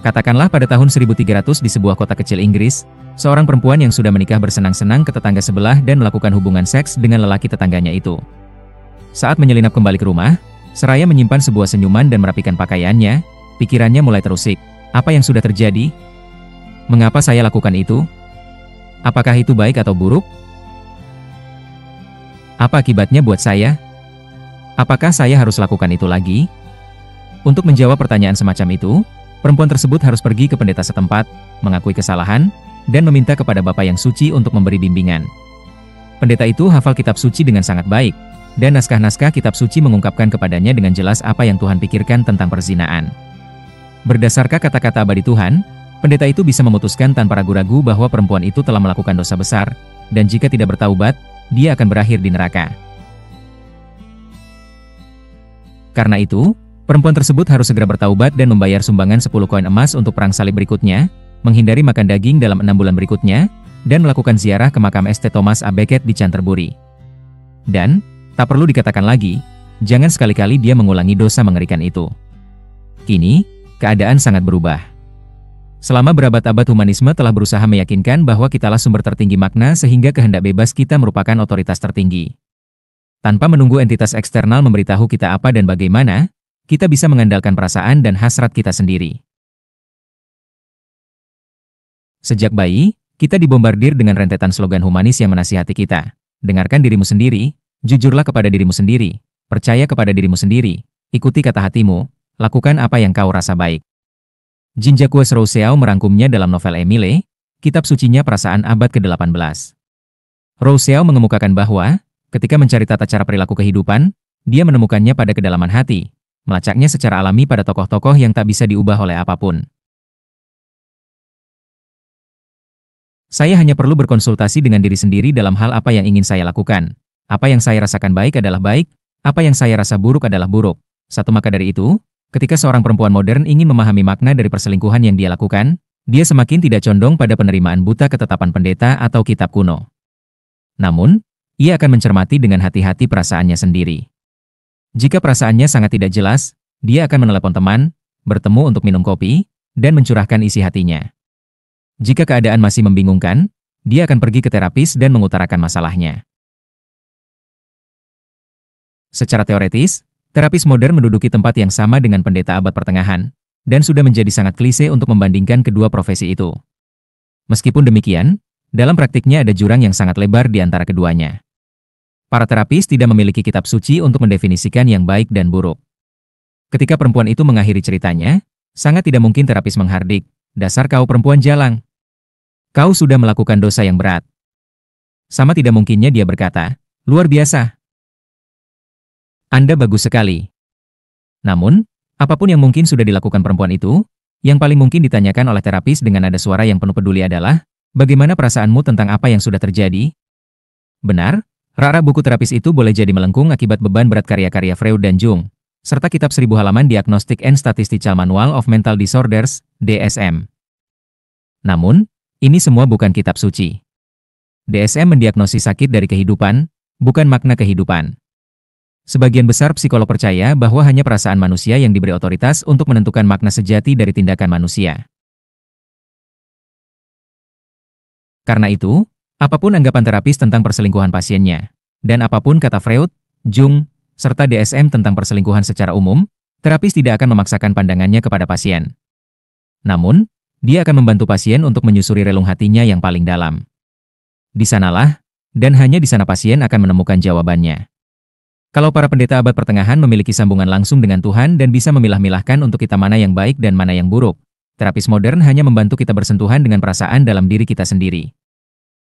Katakanlah pada tahun 1300 di sebuah kota kecil Inggris, seorang perempuan yang sudah menikah bersenang-senang ke tetangga sebelah dan melakukan hubungan seks dengan lelaki tetangganya itu. Saat menyelinap kembali ke rumah, seraya menyimpan sebuah senyuman dan merapikan pakaiannya, pikirannya mulai terusik. Apa yang sudah terjadi? Mengapa saya lakukan itu? Apakah itu baik atau buruk? Apa akibatnya buat saya? Apakah saya harus lakukan itu lagi? Untuk menjawab pertanyaan semacam itu, perempuan tersebut harus pergi ke pendeta setempat, mengakui kesalahan, dan meminta kepada Bapa yang suci untuk memberi bimbingan. Pendeta itu hafal kitab suci dengan sangat baik, dan naskah-naskah kitab suci mengungkapkan kepadanya dengan jelas apa yang Tuhan pikirkan tentang perzinaan. Berdasarkan kata-kata abadi Tuhan, pendeta itu bisa memutuskan tanpa ragu-ragu bahwa perempuan itu telah melakukan dosa besar, dan jika tidak bertaubat, dia akan berakhir di neraka. Karena itu, perempuan tersebut harus segera bertaubat dan membayar sumbangan 10 koin emas untuk perang salib berikutnya, menghindari makan daging dalam 6 bulan berikutnya, dan melakukan ziarah ke makam St. Thomas à Becket di Canterbury. Dan, tak perlu dikatakan lagi, jangan sekali-kali dia mengulangi dosa mengerikan itu. Kini, keadaan sangat berubah. Selama berabad-abad humanisme telah berusaha meyakinkan bahwa kitalah sumber tertinggi makna sehingga kehendak bebas kita merupakan otoritas tertinggi. Tanpa menunggu entitas eksternal memberitahu kita apa dan bagaimana, kita bisa mengandalkan perasaan dan hasrat kita sendiri. Sejak bayi, kita dibombardir dengan rentetan slogan humanis yang menasihati kita. Dengarkan dirimu sendiri, jujurlah kepada dirimu sendiri, percaya kepada dirimu sendiri, ikuti kata hatimu, lakukan apa yang kau rasa baik. Jean-Jacques Rousseau merangkumnya dalam novel Emile, kitab sucinya perasaan abad ke-18. Rousseau mengemukakan bahwa, ketika mencari tata cara perilaku kehidupan, dia menemukannya pada kedalaman hati, melacaknya secara alami pada tokoh-tokoh yang tak bisa diubah oleh apapun. Saya hanya perlu berkonsultasi dengan diri sendiri dalam hal apa yang ingin saya lakukan. Apa yang saya rasakan baik adalah baik, apa yang saya rasa buruk adalah buruk. Maka dari itu, ketika seorang perempuan modern ingin memahami makna dari perselingkuhan yang dia lakukan, dia semakin tidak condong pada penerimaan buta ketetapan pendeta atau kitab kuno. Namun, ia akan mencermati dengan hati-hati perasaannya sendiri. Jika perasaannya sangat tidak jelas, dia akan menelepon teman, bertemu untuk minum kopi, dan mencurahkan isi hatinya. Jika keadaan masih membingungkan, dia akan pergi ke terapis dan mengutarakan masalahnya. Secara teoretis, terapis modern menduduki tempat yang sama dengan pendeta abad pertengahan, dan sudah menjadi sangat klise untuk membandingkan kedua profesi itu. Meskipun demikian, dalam praktiknya ada jurang yang sangat lebar di antara keduanya. Para terapis tidak memiliki kitab suci untuk mendefinisikan yang baik dan buruk. Ketika perempuan itu mengakhiri ceritanya, sangat tidak mungkin terapis menghardik, "Dasar kau perempuan jalang. Kau sudah melakukan dosa yang berat." Sama tidak mungkinnya dia berkata, "Luar biasa. Anda bagus sekali." Namun, apapun yang mungkin sudah dilakukan perempuan itu, yang paling mungkin ditanyakan oleh terapis dengan nada suara yang penuh peduli adalah, "Bagaimana perasaanmu tentang apa yang sudah terjadi?" Benar, rak-rak buku terapis itu boleh jadi melengkung akibat beban berat karya-karya Freud dan Jung, serta kitab 1000 halaman Diagnostic and Statistical Manual of Mental Disorders, DSM. Namun, ini semua bukan kitab suci. DSM mendiagnosis sakit dari kehidupan, bukan makna kehidupan. Sebagian besar psikolog percaya bahwa hanya perasaan manusia yang diberi otoritas untuk menentukan makna sejati dari tindakan manusia. Karena itu, apapun anggapan terapis tentang perselingkuhan pasiennya, dan apapun kata Freud, Jung, serta DSM tentang perselingkuhan secara umum, terapis tidak akan memaksakan pandangannya kepada pasien. Namun, dia akan membantu pasien untuk menyusuri relung hatinya yang paling dalam. Di sanalah, dan hanya di sana pasien akan menemukan jawabannya. Kalau para pendeta abad pertengahan memiliki sambungan langsung dengan Tuhan dan bisa memilah-milahkan untuk kita mana yang baik dan mana yang buruk, terapis modern hanya membantu kita bersentuhan dengan perasaan dalam diri kita sendiri.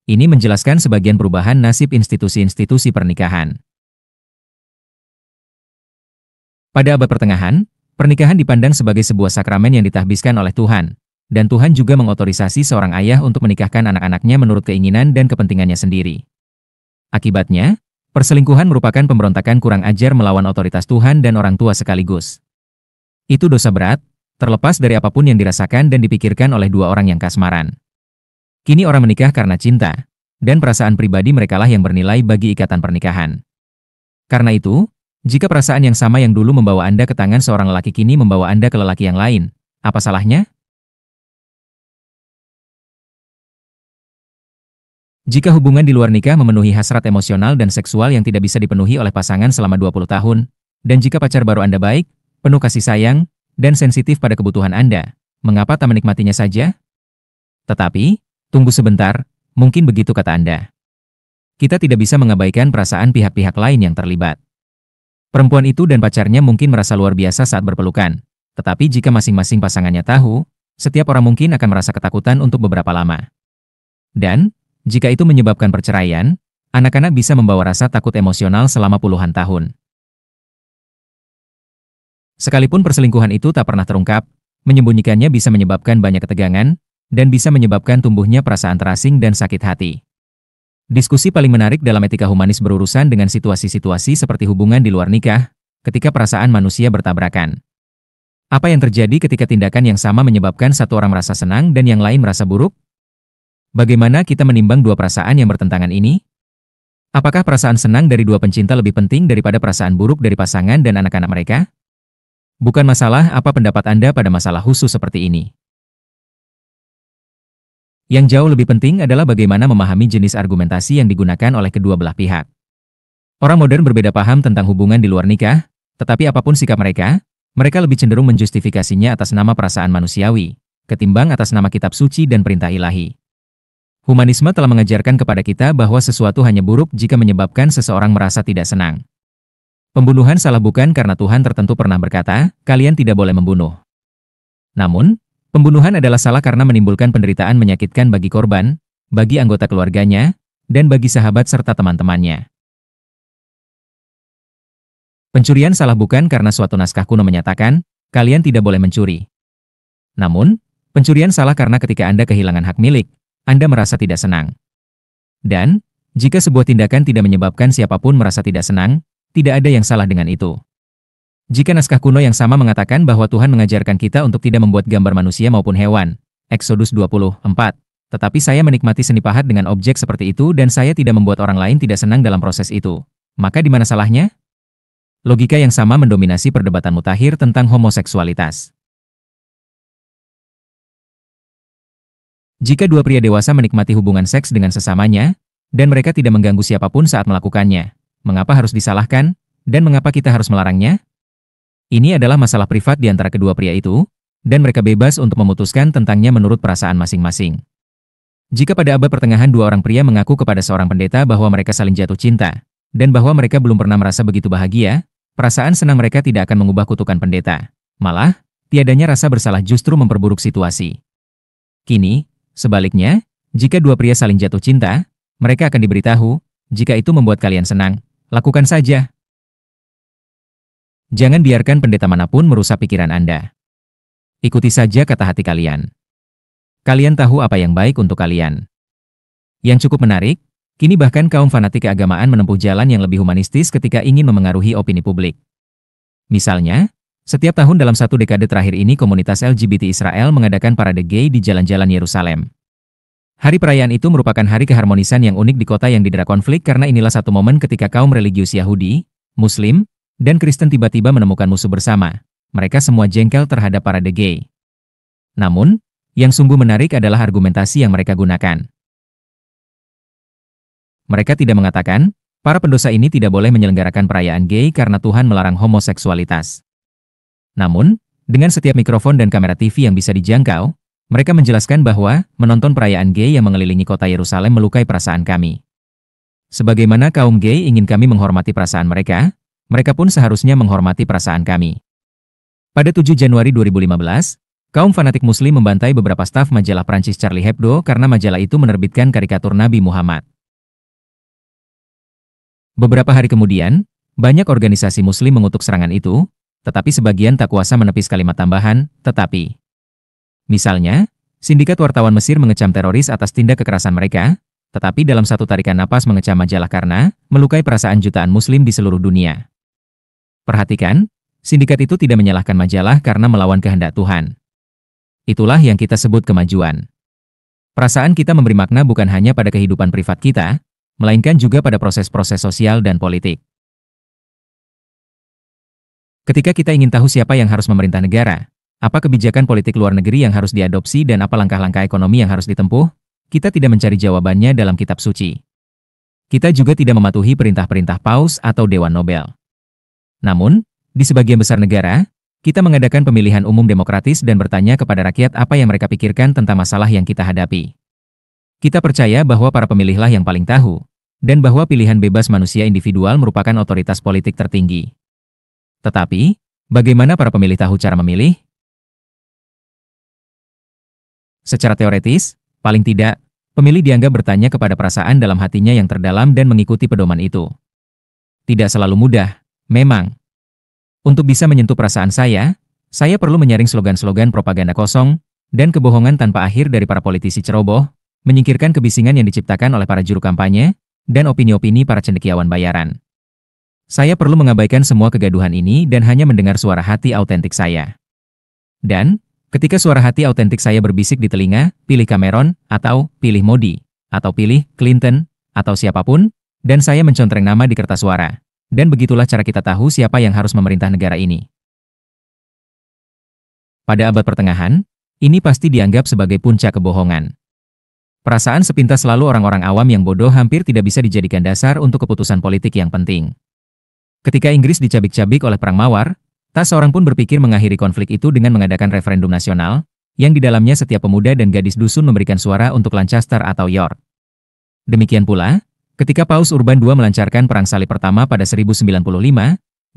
Ini menjelaskan sebagian perubahan nasib institusi-institusi pernikahan. Pada abad pertengahan, pernikahan dipandang sebagai sebuah sakramen yang ditahbiskan oleh Tuhan, dan Tuhan juga mengotorisasi seorang ayah untuk menikahkan anak-anaknya menurut keinginan dan kepentingannya sendiri. Akibatnya, perselingkuhan merupakan pemberontakan kurang ajar melawan otoritas Tuhan dan orang tua sekaligus. Itu dosa berat, terlepas dari apapun yang dirasakan dan dipikirkan oleh dua orang yang kasmaran. Kini orang menikah karena cinta, dan perasaan pribadi merekalah yang bernilai bagi ikatan pernikahan. Karena itu, jika perasaan yang sama yang dulu membawa Anda ke tangan seorang lelaki kini membawa Anda ke lelaki yang lain, apa salahnya? Jika hubungan di luar nikah memenuhi hasrat emosional dan seksual yang tidak bisa dipenuhi oleh pasangan selama 20 tahun, dan jika pacar baru Anda baik, penuh kasih sayang, dan sensitif pada kebutuhan Anda, mengapa tak menikmatinya saja? Tetapi, tunggu sebentar, mungkin begitu kata Anda. Kita tidak bisa mengabaikan perasaan pihak-pihak lain yang terlibat. Perempuan itu dan pacarnya mungkin merasa luar biasa saat berpelukan, tetapi jika masing-masing pasangannya tahu, setiap orang mungkin akan merasa ketakutan untuk beberapa lama. Dan, jika itu menyebabkan perceraian, anak-anak bisa membawa rasa takut emosional selama puluhan tahun. Sekalipun perselingkuhan itu tak pernah terungkap, menyembunyikannya bisa menyebabkan banyak ketegangan, dan bisa menyebabkan tumbuhnya perasaan terasing dan sakit hati. Diskusi paling menarik dalam etika humanis berurusan dengan situasi-situasi seperti hubungan di luar nikah, ketika perasaan manusia bertabrakan. Apa yang terjadi ketika tindakan yang sama menyebabkan satu orang merasa senang dan yang lain merasa buruk? Bagaimana kita menimbang dua perasaan yang bertentangan ini? Apakah perasaan senang dari dua pencinta lebih penting daripada perasaan buruk dari pasangan dan anak-anak mereka? Bukan masalah apa pendapat Anda pada masalah khusus seperti ini. Yang jauh lebih penting adalah bagaimana memahami jenis argumentasi yang digunakan oleh kedua belah pihak. Orang modern berbeda paham tentang hubungan di luar nikah, tetapi apapun sikap mereka lebih cenderung menjustifikasinya atas nama perasaan manusiawi, ketimbang atas nama kitab suci dan perintah ilahi. Humanisme telah mengajarkan kepada kita bahwa sesuatu hanya buruk jika menyebabkan seseorang merasa tidak senang. Pembunuhan salah bukan karena Tuhan tertentu pernah berkata, kalian tidak boleh membunuh. Namun, Pembunuhan adalah salah karena menimbulkan penderitaan menyakitkan bagi korban, bagi anggota keluarganya, dan bagi sahabat serta teman-temannya. Pencurian salah bukan karena suatu naskah kuno menyatakan, kalian tidak boleh mencuri. Namun, pencurian salah karena ketika Anda kehilangan hak milik, Anda merasa tidak senang. Dan, jika sebuah tindakan tidak menyebabkan siapapun merasa tidak senang, tidak ada yang salah dengan itu. Jika naskah kuno yang sama mengatakan bahwa Tuhan mengajarkan kita untuk tidak membuat gambar manusia maupun hewan, Exodus 24, tetapi saya menikmati seni pahat dengan objek seperti itu dan saya tidak membuat orang lain tidak senang dalam proses itu, maka di mana salahnya? Logika yang sama mendominasi perdebatan mutakhir tentang homoseksualitas. Jika dua pria dewasa menikmati hubungan seks dengan sesamanya, dan mereka tidak mengganggu siapapun saat melakukannya, mengapa harus disalahkan, dan mengapa kita harus melarangnya? Ini adalah masalah privat di antara kedua pria itu, dan mereka bebas untuk memutuskan tentangnya menurut perasaan masing-masing. Jika pada abad pertengahan dua orang pria mengaku kepada seorang pendeta bahwa mereka saling jatuh cinta, dan bahwa mereka belum pernah merasa begitu bahagia, perasaan senang mereka tidak akan mengubah kutukan pendeta. Malah, tiadanya rasa bersalah justru memperburuk situasi. Kini, sebaliknya, jika dua pria saling jatuh cinta, mereka akan diberitahu, jika itu membuat kalian senang, lakukan saja. Jangan biarkan pendeta manapun merusak pikiran Anda. Ikuti saja kata hati kalian. Kalian tahu apa yang baik untuk kalian. Yang cukup menarik, kini bahkan kaum fanatik keagamaan menempuh jalan yang lebih humanistis ketika ingin memengaruhi opini publik. Misalnya, setiap tahun dalam satu dekade terakhir ini komunitas LGBT Israel mengadakan parade gay di jalan-jalan Yerusalem. Hari perayaan itu merupakan hari keharmonisan yang unik di kota yang didera konflik karena inilah satu momen ketika kaum religius Yahudi, Muslim, dan Kristen tiba-tiba menemukan musuh bersama. Mereka semua jengkel terhadap parade gay. Namun, yang sungguh menarik adalah argumentasi yang mereka gunakan. Mereka tidak mengatakan, para pendosa ini tidak boleh menyelenggarakan perayaan gay karena Tuhan melarang homoseksualitas. Namun, dengan setiap mikrofon dan kamera TV yang bisa dijangkau, mereka menjelaskan bahwa menonton perayaan gay yang mengelilingi kota Yerusalem melukai perasaan kami. Sebagaimana kaum gay ingin kami menghormati perasaan mereka, mereka pun seharusnya menghormati perasaan kami. Pada 7 Januari 2015, kaum fanatik Muslim membantai beberapa staf majalah Prancis Charlie Hebdo karena majalah itu menerbitkan karikatur Nabi Muhammad. Beberapa hari kemudian, banyak organisasi Muslim mengutuk serangan itu, tetapi sebagian tak kuasa menepis kalimat tambahan, tetapi. Misalnya, sindikat wartawan Mesir mengecam teroris atas tindak kekerasan mereka, tetapi dalam satu tarikan napas mengecam majalah karena melukai perasaan jutaan Muslim di seluruh dunia. Perhatikan, sindikat itu tidak menyalahkan majalah karena melawan kehendak Tuhan. Itulah yang kita sebut kemajuan. Perasaan kita memberi makna bukan hanya pada kehidupan privat kita, melainkan juga pada proses-proses sosial dan politik. Ketika kita ingin tahu siapa yang harus memerintah negara, apa kebijakan politik luar negeri yang harus diadopsi dan apa langkah-langkah ekonomi yang harus ditempuh, kita tidak mencari jawabannya dalam kitab suci. Kita juga tidak mematuhi perintah-perintah Paus atau Dewan Nobel. Namun, di sebagian besar negara, kita mengadakan pemilihan umum demokratis dan bertanya kepada rakyat apa yang mereka pikirkan tentang masalah yang kita hadapi. Kita percaya bahwa para pemilihlah yang paling tahu, dan bahwa pilihan bebas manusia individual merupakan otoritas politik tertinggi. Tetapi, bagaimana para pemilih tahu cara memilih? Secara teoretis, paling tidak, pemilih dianggap bertanya kepada perasaan dalam hatinya yang terdalam dan mengikuti pedoman itu. Tidak selalu mudah, memang. Untuk bisa menyentuh perasaan saya perlu menyaring slogan-slogan propaganda kosong dan kebohongan tanpa akhir dari para politisi ceroboh, menyingkirkan kebisingan yang diciptakan oleh para juru kampanye, dan opini-opini para cendekiawan bayaran. Saya perlu mengabaikan semua kegaduhan ini dan hanya mendengar suara hati autentik saya. Dan, ketika suara hati autentik saya berbisik di telinga, pilih Cameron, atau pilih Modi, atau pilih Clinton, atau siapapun, dan saya mencontreng nama di kertas suara. Dan begitulah cara kita tahu siapa yang harus memerintah negara ini. Pada abad pertengahan, ini pasti dianggap sebagai puncak kebohongan. Perasaan sepintas lalu orang-orang awam yang bodoh hampir tidak bisa dijadikan dasar untuk keputusan politik yang penting. Ketika Inggris dicabik-cabik oleh Perang Mawar, tak seorang pun berpikir mengakhiri konflik itu dengan mengadakan referendum nasional, yang di dalamnya setiap pemuda dan gadis dusun memberikan suara untuk Lancaster atau York. Demikian pula, ketika Paus Urban II melancarkan Perang Salib pertama pada 1095,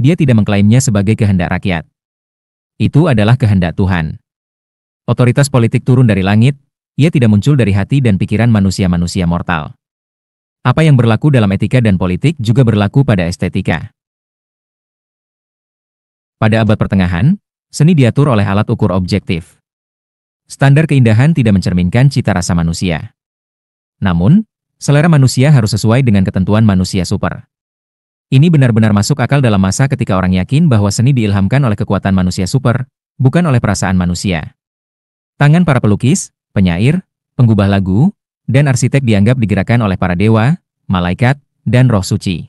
dia tidak mengklaimnya sebagai kehendak rakyat. Itu adalah kehendak Tuhan. Otoritas politik turun dari langit, ia tidak muncul dari hati dan pikiran manusia-manusia mortal. Apa yang berlaku dalam etika dan politik juga berlaku pada estetika. Pada abad pertengahan, seni diatur oleh alat ukur objektif. Standar keindahan tidak mencerminkan cita rasa manusia. Namun, selera manusia harus sesuai dengan ketentuan manusia super. Ini benar-benar masuk akal dalam masa ketika orang yakin bahwa seni diilhamkan oleh kekuatan manusia super, bukan oleh perasaan manusia. Tangan para pelukis, penyair, penggubah lagu, dan arsitek dianggap digerakkan oleh para dewa, malaikat, dan roh suci.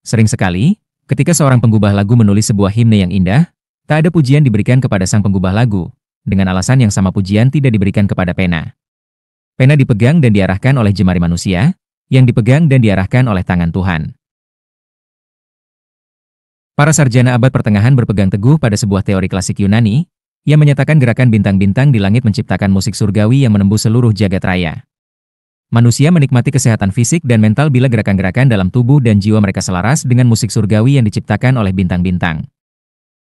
Sering sekali, ketika seorang penggubah lagu menulis sebuah himne yang indah, tak ada pujian diberikan kepada sang penggubah lagu, dengan alasan yang sama pujian tidak diberikan kepada pena. Pena dipegang dan diarahkan oleh jemari manusia, yang dipegang dan diarahkan oleh tangan Tuhan. Para sarjana abad pertengahan berpegang teguh pada sebuah teori klasik Yunani, yang menyatakan gerakan bintang-bintang di langit menciptakan musik surgawi yang menembus seluruh jagat raya. Manusia menikmati kesehatan fisik dan mental bila gerakan-gerakan dalam tubuh dan jiwa mereka selaras dengan musik surgawi yang diciptakan oleh bintang-bintang.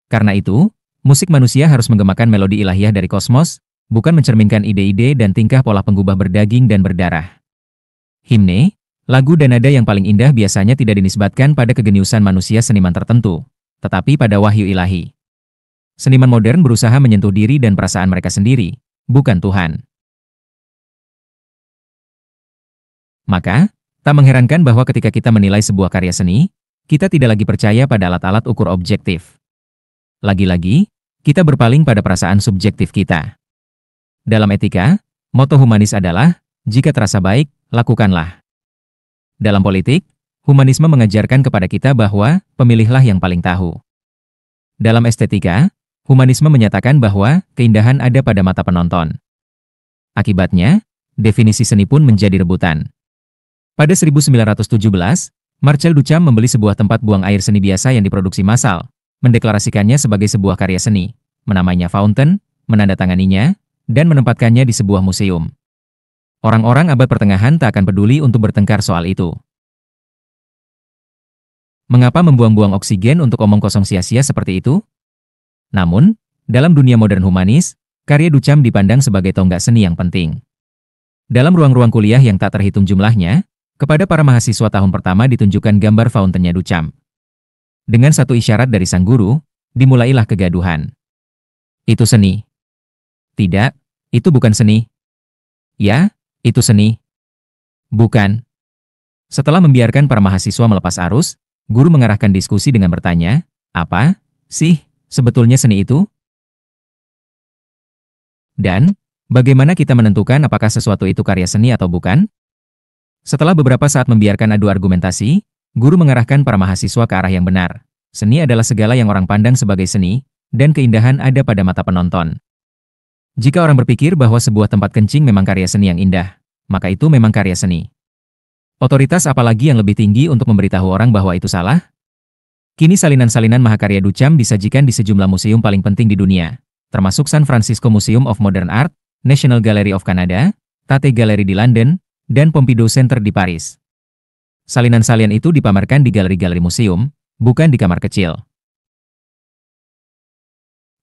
Karena itu, musik manusia harus menggemakan melodi ilahiyah dari kosmos, bukan mencerminkan ide-ide dan tingkah pola penggubah berdaging dan berdarah. Himne, lagu dan nada yang paling indah biasanya tidak dinisbatkan pada kegeniusan manusia seniman tertentu, tetapi pada wahyu ilahi. Seniman modern berusaha menyentuh diri dan perasaan mereka sendiri, bukan Tuhan. Maka, tak mengherankan bahwa ketika kita menilai sebuah karya seni, kita tidak lagi percaya pada alat-alat ukur objektif. Lagi-lagi, kita berpaling pada perasaan subjektif kita. Dalam etika, moto humanis adalah, jika terasa baik, lakukanlah. Dalam politik, humanisme mengajarkan kepada kita bahwa, pemilihlah yang paling tahu. Dalam estetika, humanisme menyatakan bahwa, keindahan ada pada mata penonton. Akibatnya, definisi seni pun menjadi rebutan. Pada 1917, Marcel Duchamp membeli sebuah tempat buang air seni biasa yang diproduksi massal, mendeklarasikannya sebagai sebuah karya seni, menamainya Fountain, menandatanganinya, dan menempatkannya di sebuah museum. Orang-orang abad pertengahan tak akan peduli untuk bertengkar soal itu. Mengapa membuang-buang oksigen untuk omong kosong sia-sia seperti itu? Namun, dalam dunia modern humanis, karya Duchamp dipandang sebagai tonggak seni yang penting. Dalam ruang-ruang kuliah yang tak terhitung jumlahnya, kepada para mahasiswa tahun pertama ditunjukkan gambar Fountain-nya Duchamp. Dengan satu isyarat dari sang guru, dimulailah kegaduhan. Itu seni. Tidak, itu bukan seni. Ya, itu seni. Bukan. Setelah membiarkan para mahasiswa melepas arus, guru mengarahkan diskusi dengan bertanya, apa sih sebetulnya seni itu? Dan, bagaimana kita menentukan apakah sesuatu itu karya seni atau bukan? Setelah beberapa saat membiarkan adu argumentasi, guru mengarahkan para mahasiswa ke arah yang benar. Seni adalah segala yang orang pandang sebagai seni, dan keindahan ada pada mata penonton. Jika orang berpikir bahwa sebuah tempat kencing memang karya seni yang indah, maka itu memang karya seni. Otoritas apalagi yang lebih tinggi untuk memberitahu orang bahwa itu salah? Kini salinan-salinan mahakarya Duchamp disajikan di sejumlah museum paling penting di dunia, termasuk San Francisco Museum of Modern Art, National Gallery of Canada, Tate Gallery di London, dan Pompidou Center di Paris. Salinan-salinan itu dipamerkan di galeri-galeri museum, bukan di kamar kecil.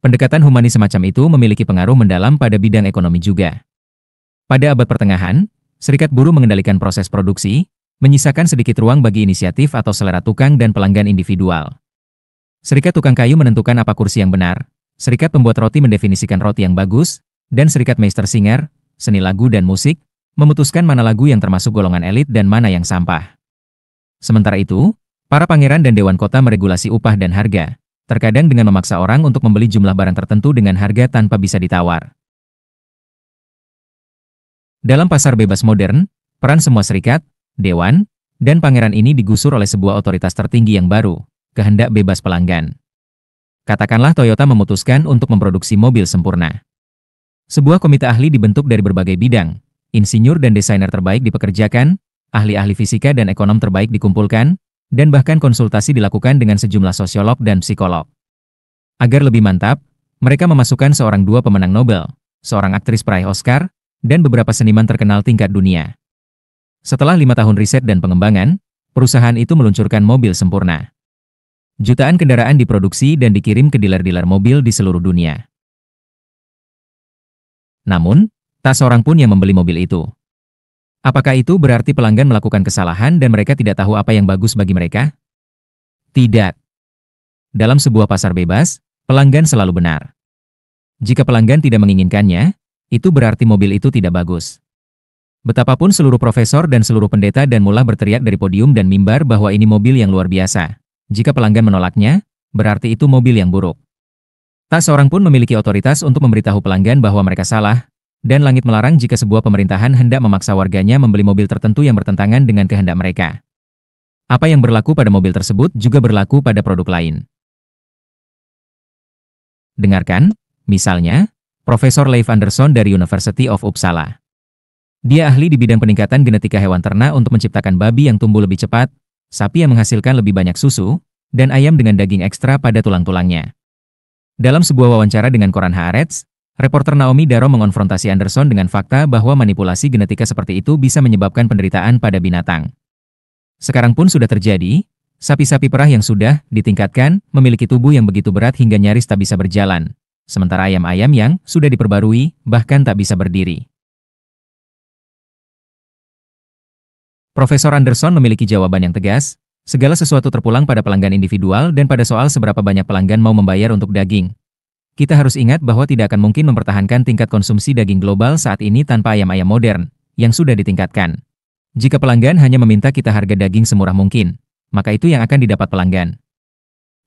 Pendekatan humanis semacam itu memiliki pengaruh mendalam pada bidang ekonomi juga. Pada abad pertengahan, serikat buruh mengendalikan proses produksi, menyisakan sedikit ruang bagi inisiatif atau selera tukang dan pelanggan individual. Serikat tukang kayu menentukan apa kursi yang benar, serikat pembuat roti mendefinisikan roti yang bagus, dan serikat Meistersinger, seni lagu dan musik, memutuskan mana lagu yang termasuk golongan elit dan mana yang sampah. Sementara itu, para pangeran dan dewan kota meregulasi upah dan harga, terkadang dengan memaksa orang untuk membeli jumlah barang tertentu dengan harga tanpa bisa ditawar. Dalam pasar bebas modern, peran semua serikat, dewan, dan pangeran ini digusur oleh sebuah otoritas tertinggi yang baru, kehendak bebas pelanggan. Katakanlah Toyota memutuskan untuk memproduksi mobil sempurna. Sebuah komite ahli dibentuk dari berbagai bidang, insinyur dan desainer terbaik dipekerjakan, ahli-ahli fisika dan ekonom terbaik dikumpulkan, dan bahkan konsultasi dilakukan dengan sejumlah sosiolog dan psikolog. Agar lebih mantap, mereka memasukkan seorang dua pemenang Nobel, seorang aktris peraih Oscar, dan beberapa seniman terkenal tingkat dunia. Setelah 5 tahun riset dan pengembangan, perusahaan itu meluncurkan mobil sempurna. Jutaan kendaraan diproduksi dan dikirim ke dealer-dealer mobil di seluruh dunia. Namun, tak seorang pun yang membeli mobil itu. Apakah itu berarti pelanggan melakukan kesalahan dan mereka tidak tahu apa yang bagus bagi mereka? Tidak. Dalam sebuah pasar bebas, pelanggan selalu benar. Jika pelanggan tidak menginginkannya, itu berarti mobil itu tidak bagus. Betapapun seluruh profesor dan seluruh pendeta dan mullah berteriak dari podium dan mimbar bahwa ini mobil yang luar biasa. Jika pelanggan menolaknya, berarti itu mobil yang buruk. Tak seorang pun memiliki otoritas untuk memberitahu pelanggan bahwa mereka salah, dan langit melarang jika sebuah pemerintahan hendak memaksa warganya membeli mobil tertentu yang bertentangan dengan kehendak mereka. Apa yang berlaku pada mobil tersebut juga berlaku pada produk lain. Dengarkan, misalnya, Profesor Leif Andersson dari University of Uppsala. Dia ahli di bidang peningkatan genetika hewan ternak untuk menciptakan babi yang tumbuh lebih cepat, sapi yang menghasilkan lebih banyak susu, dan ayam dengan daging ekstra pada tulang-tulangnya. Dalam sebuah wawancara dengan koran Haaretz, reporter Naomi Daro mengonfrontasi Andersson dengan fakta bahwa manipulasi genetika seperti itu bisa menyebabkan penderitaan pada binatang. Sekarang pun sudah terjadi, sapi-sapi perah yang sudah ditingkatkan memiliki tubuh yang begitu berat hingga nyaris tak bisa berjalan, sementara ayam-ayam yang sudah diperbarui bahkan tak bisa berdiri. Profesor Andersson memiliki jawaban yang tegas, segala sesuatu terpulang pada pelanggan individual dan pada soal seberapa banyak pelanggan mau membayar untuk daging. Kita harus ingat bahwa tidak akan mungkin mempertahankan tingkat konsumsi daging global saat ini tanpa ayam-ayam modern, yang sudah ditingkatkan. Jika pelanggan hanya meminta kita harga daging semurah mungkin, maka itu yang akan didapat pelanggan.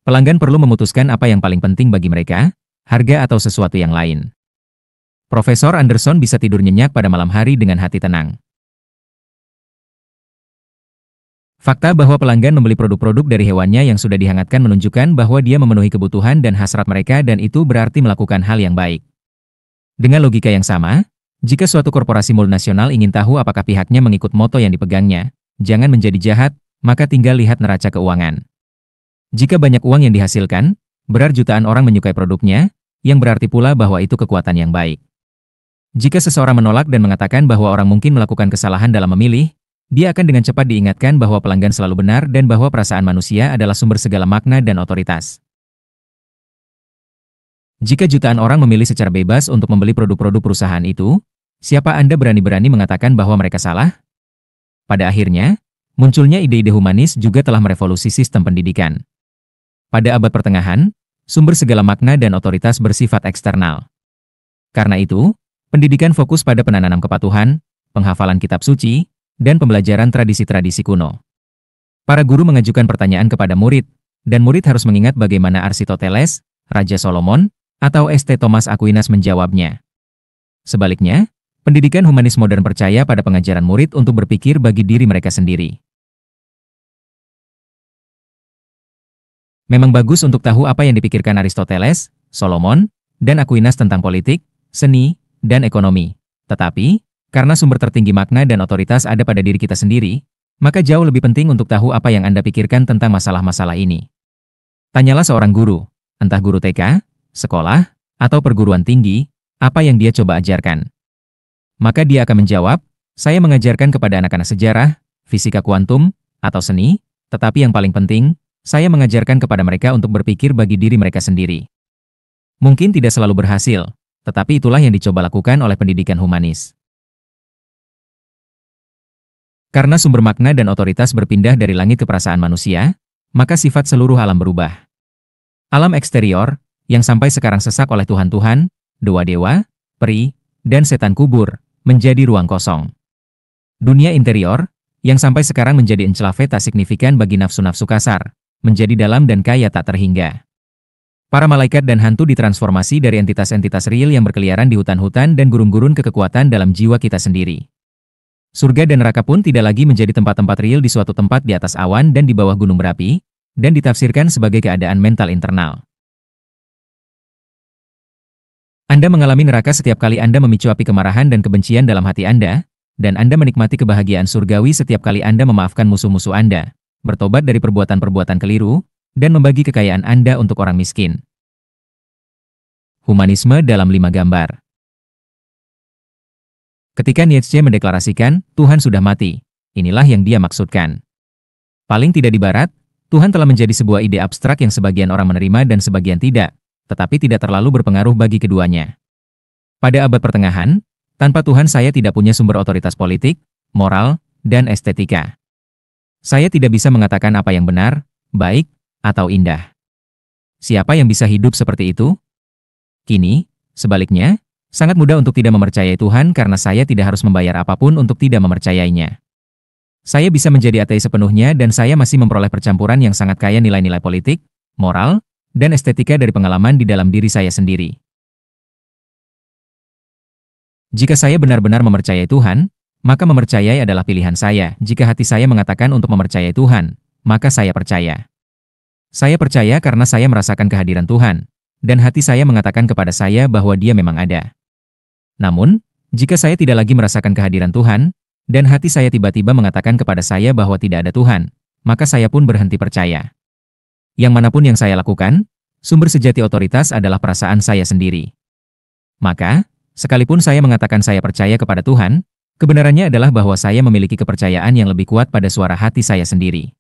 Pelanggan perlu memutuskan apa yang paling penting bagi mereka, harga atau sesuatu yang lain. Profesor Andersson bisa tidur nyenyak pada malam hari dengan hati tenang. Fakta bahwa pelanggan membeli produk-produk dari hewannya yang sudah dihangatkan menunjukkan bahwa dia memenuhi kebutuhan dan hasrat mereka dan itu berarti melakukan hal yang baik. Dengan logika yang sama, jika suatu korporasi multinasional ingin tahu apakah pihaknya mengikut moto yang dipegangnya, jangan menjadi jahat, maka tinggal lihat neraca keuangan. Jika banyak uang yang dihasilkan, berarti jutaan orang menyukai produknya, yang berarti pula bahwa itu kekuatan yang baik. Jika seseorang menolak dan mengatakan bahwa orang mungkin melakukan kesalahan dalam memilih, dia akan dengan cepat diingatkan bahwa pelanggan selalu benar dan bahwa perasaan manusia adalah sumber segala makna dan otoritas. Jika jutaan orang memilih secara bebas untuk membeli produk-produk perusahaan itu, siapa Anda berani-berani mengatakan bahwa mereka salah? Pada akhirnya, munculnya ide-ide humanis juga telah merevolusi sistem pendidikan. Pada abad pertengahan, sumber segala makna dan otoritas bersifat eksternal. Karena itu, pendidikan fokus pada penanaman kepatuhan, penghafalan kitab suci, dan pembelajaran tradisi-tradisi kuno. Para guru mengajukan pertanyaan kepada murid, dan murid harus mengingat bagaimana Aristoteles, Raja Solomon, atau St. Thomas Aquinas menjawabnya. Sebaliknya, pendidikan humanis modern percaya pada pengajaran murid untuk berpikir bagi diri mereka sendiri. Memang bagus untuk tahu apa yang dipikirkan Aristoteles, Solomon, dan Aquinas tentang politik, seni, dan ekonomi. Tetapi, karena sumber tertinggi makna dan otoritas ada pada diri kita sendiri, maka jauh lebih penting untuk tahu apa yang Anda pikirkan tentang masalah-masalah ini. Tanyalah seorang guru, entah guru TK, sekolah, atau perguruan tinggi, apa yang dia coba ajarkan. Maka dia akan menjawab, saya mengajarkan kepada anak-anak sejarah, fisika kuantum, atau seni, tetapi yang paling penting, saya mengajarkan kepada mereka untuk berpikir bagi diri mereka sendiri. Mungkin tidak selalu berhasil, tetapi itulah yang dicoba lakukan oleh pendidikan humanis. Karena sumber makna dan otoritas berpindah dari langit ke perasaan manusia, maka sifat seluruh alam berubah. Alam eksterior, yang sampai sekarang sesak oleh Tuhan-Tuhan, dewa-dewa, peri, dan setan kubur, menjadi ruang kosong. Dunia interior, yang sampai sekarang menjadi enclave tak signifikan bagi nafsu-nafsu kasar, menjadi dalam dan kaya tak terhingga. Para malaikat dan hantu ditransformasi dari entitas-entitas real yang berkeliaran di hutan-hutan dan gurun-gurun ke kekuatan dalam jiwa kita sendiri. Surga dan neraka pun tidak lagi menjadi tempat-tempat real di suatu tempat di atas awan dan di bawah gunung berapi, dan ditafsirkan sebagai keadaan mental internal. Anda mengalami neraka setiap kali Anda memicu api kemarahan dan kebencian dalam hati Anda, dan Anda menikmati kebahagiaan surgawi setiap kali Anda memaafkan musuh-musuh Anda, bertobat dari perbuatan-perbuatan keliru, dan membagi kekayaan Anda untuk orang miskin. Humanisme dalam 5 gambar. Ketika Nietzsche mendeklarasikan, Tuhan sudah mati, inilah yang dia maksudkan. Paling tidak di Barat, Tuhan telah menjadi sebuah ide abstrak yang sebagian orang menerima dan sebagian tidak, tetapi tidak terlalu berpengaruh bagi keduanya. Pada abad pertengahan, tanpa Tuhan saya tidak punya sumber otoritas politik, moral, dan estetika. Saya tidak bisa mengatakan apa yang benar, baik, atau indah. Siapa yang bisa hidup seperti itu? Kini, sebaliknya, sangat mudah untuk tidak mempercayai Tuhan karena saya tidak harus membayar apapun untuk tidak mempercayainya. Saya bisa menjadi ateis sepenuhnya dan saya masih memperoleh percampuran yang sangat kaya nilai-nilai politik, moral, dan estetika dari pengalaman di dalam diri saya sendiri. Jika saya benar-benar mempercayai Tuhan, maka mempercayai adalah pilihan saya. Jika hati saya mengatakan untuk mempercayai Tuhan, maka saya percaya. Saya percaya karena saya merasakan kehadiran Tuhan, dan hati saya mengatakan kepada saya bahwa Dia memang ada. Namun, jika saya tidak lagi merasakan kehadiran Tuhan, dan hati saya tiba-tiba mengatakan kepada saya bahwa tidak ada Tuhan, maka saya pun berhenti percaya. Yang manapun yang saya lakukan, sumber sejati otoritas adalah perasaan saya sendiri. Maka, sekalipun saya mengatakan saya percaya kepada Tuhan, kebenarannya adalah bahwa saya memiliki kepercayaan yang lebih kuat pada suara hati saya sendiri.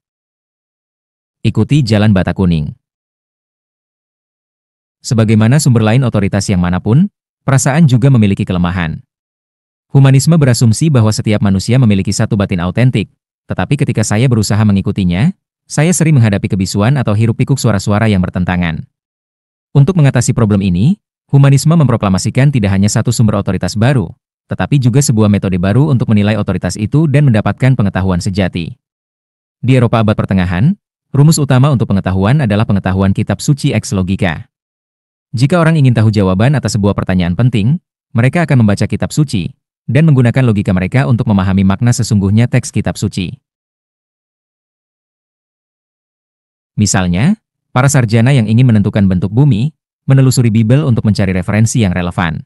Ikuti jalan bata kuning. Sebagaimana sumber lain otoritas yang manapun, perasaan juga memiliki kelemahan. Humanisme berasumsi bahwa setiap manusia memiliki satu batin autentik, tetapi ketika saya berusaha mengikutinya, saya sering menghadapi kebisuan atau hiruk-pikuk suara-suara yang bertentangan. Untuk mengatasi problem ini, humanisme memproklamasikan tidak hanya satu sumber otoritas baru, tetapi juga sebuah metode baru untuk menilai otoritas itu dan mendapatkan pengetahuan sejati. Di Eropa abad pertengahan, rumus utama untuk pengetahuan adalah pengetahuan kitab suci eks logika. Jika orang ingin tahu jawaban atas sebuah pertanyaan penting, mereka akan membaca kitab suci, dan menggunakan logika mereka untuk memahami makna sesungguhnya teks kitab suci. Misalnya, para sarjana yang ingin menentukan bentuk bumi, menelusuri Bible untuk mencari referensi yang relevan.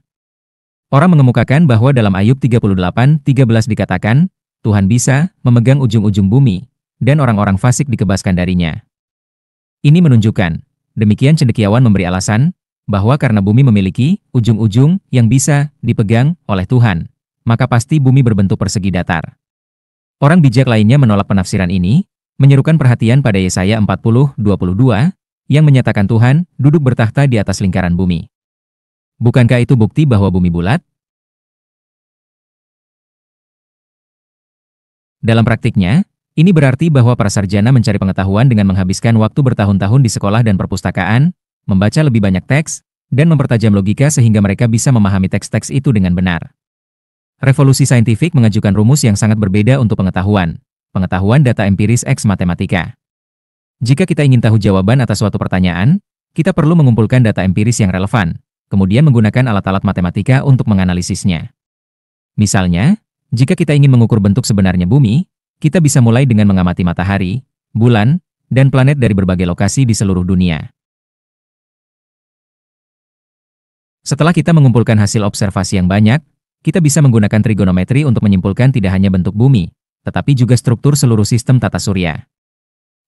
Orang mengemukakan bahwa dalam Ayub 38:13 dikatakan, Tuhan bisa memegang ujung-ujung bumi, dan orang-orang fasik dikebaskan darinya. Ini menunjukkan, demikian cendekiawan memberi alasan, bahwa karena bumi memiliki ujung-ujung yang bisa dipegang oleh Tuhan, maka pasti bumi berbentuk persegi datar. Orang bijak lainnya menolak penafsiran ini, menyerukan perhatian pada Yesaya 40:22, yang menyatakan Tuhan duduk bertakhta di atas lingkaran bumi. Bukankah itu bukti bahwa bumi bulat? Dalam praktiknya, ini berarti bahwa para sarjana mencari pengetahuan dengan menghabiskan waktu bertahun-tahun di sekolah dan perpustakaan, membaca lebih banyak teks, dan mempertajam logika sehingga mereka bisa memahami teks-teks itu dengan benar. Revolusi saintifik mengajukan rumus yang sangat berbeda untuk pengetahuan data empiris eks matematika. Jika kita ingin tahu jawaban atas suatu pertanyaan, kita perlu mengumpulkan data empiris yang relevan, kemudian menggunakan alat-alat matematika untuk menganalisisnya. Misalnya, jika kita ingin mengukur bentuk sebenarnya bumi, kita bisa mulai dengan mengamati matahari, bulan, dan planet dari berbagai lokasi di seluruh dunia. Setelah kita mengumpulkan hasil observasi yang banyak, kita bisa menggunakan trigonometri untuk menyimpulkan tidak hanya bentuk bumi, tetapi juga struktur seluruh sistem tata surya.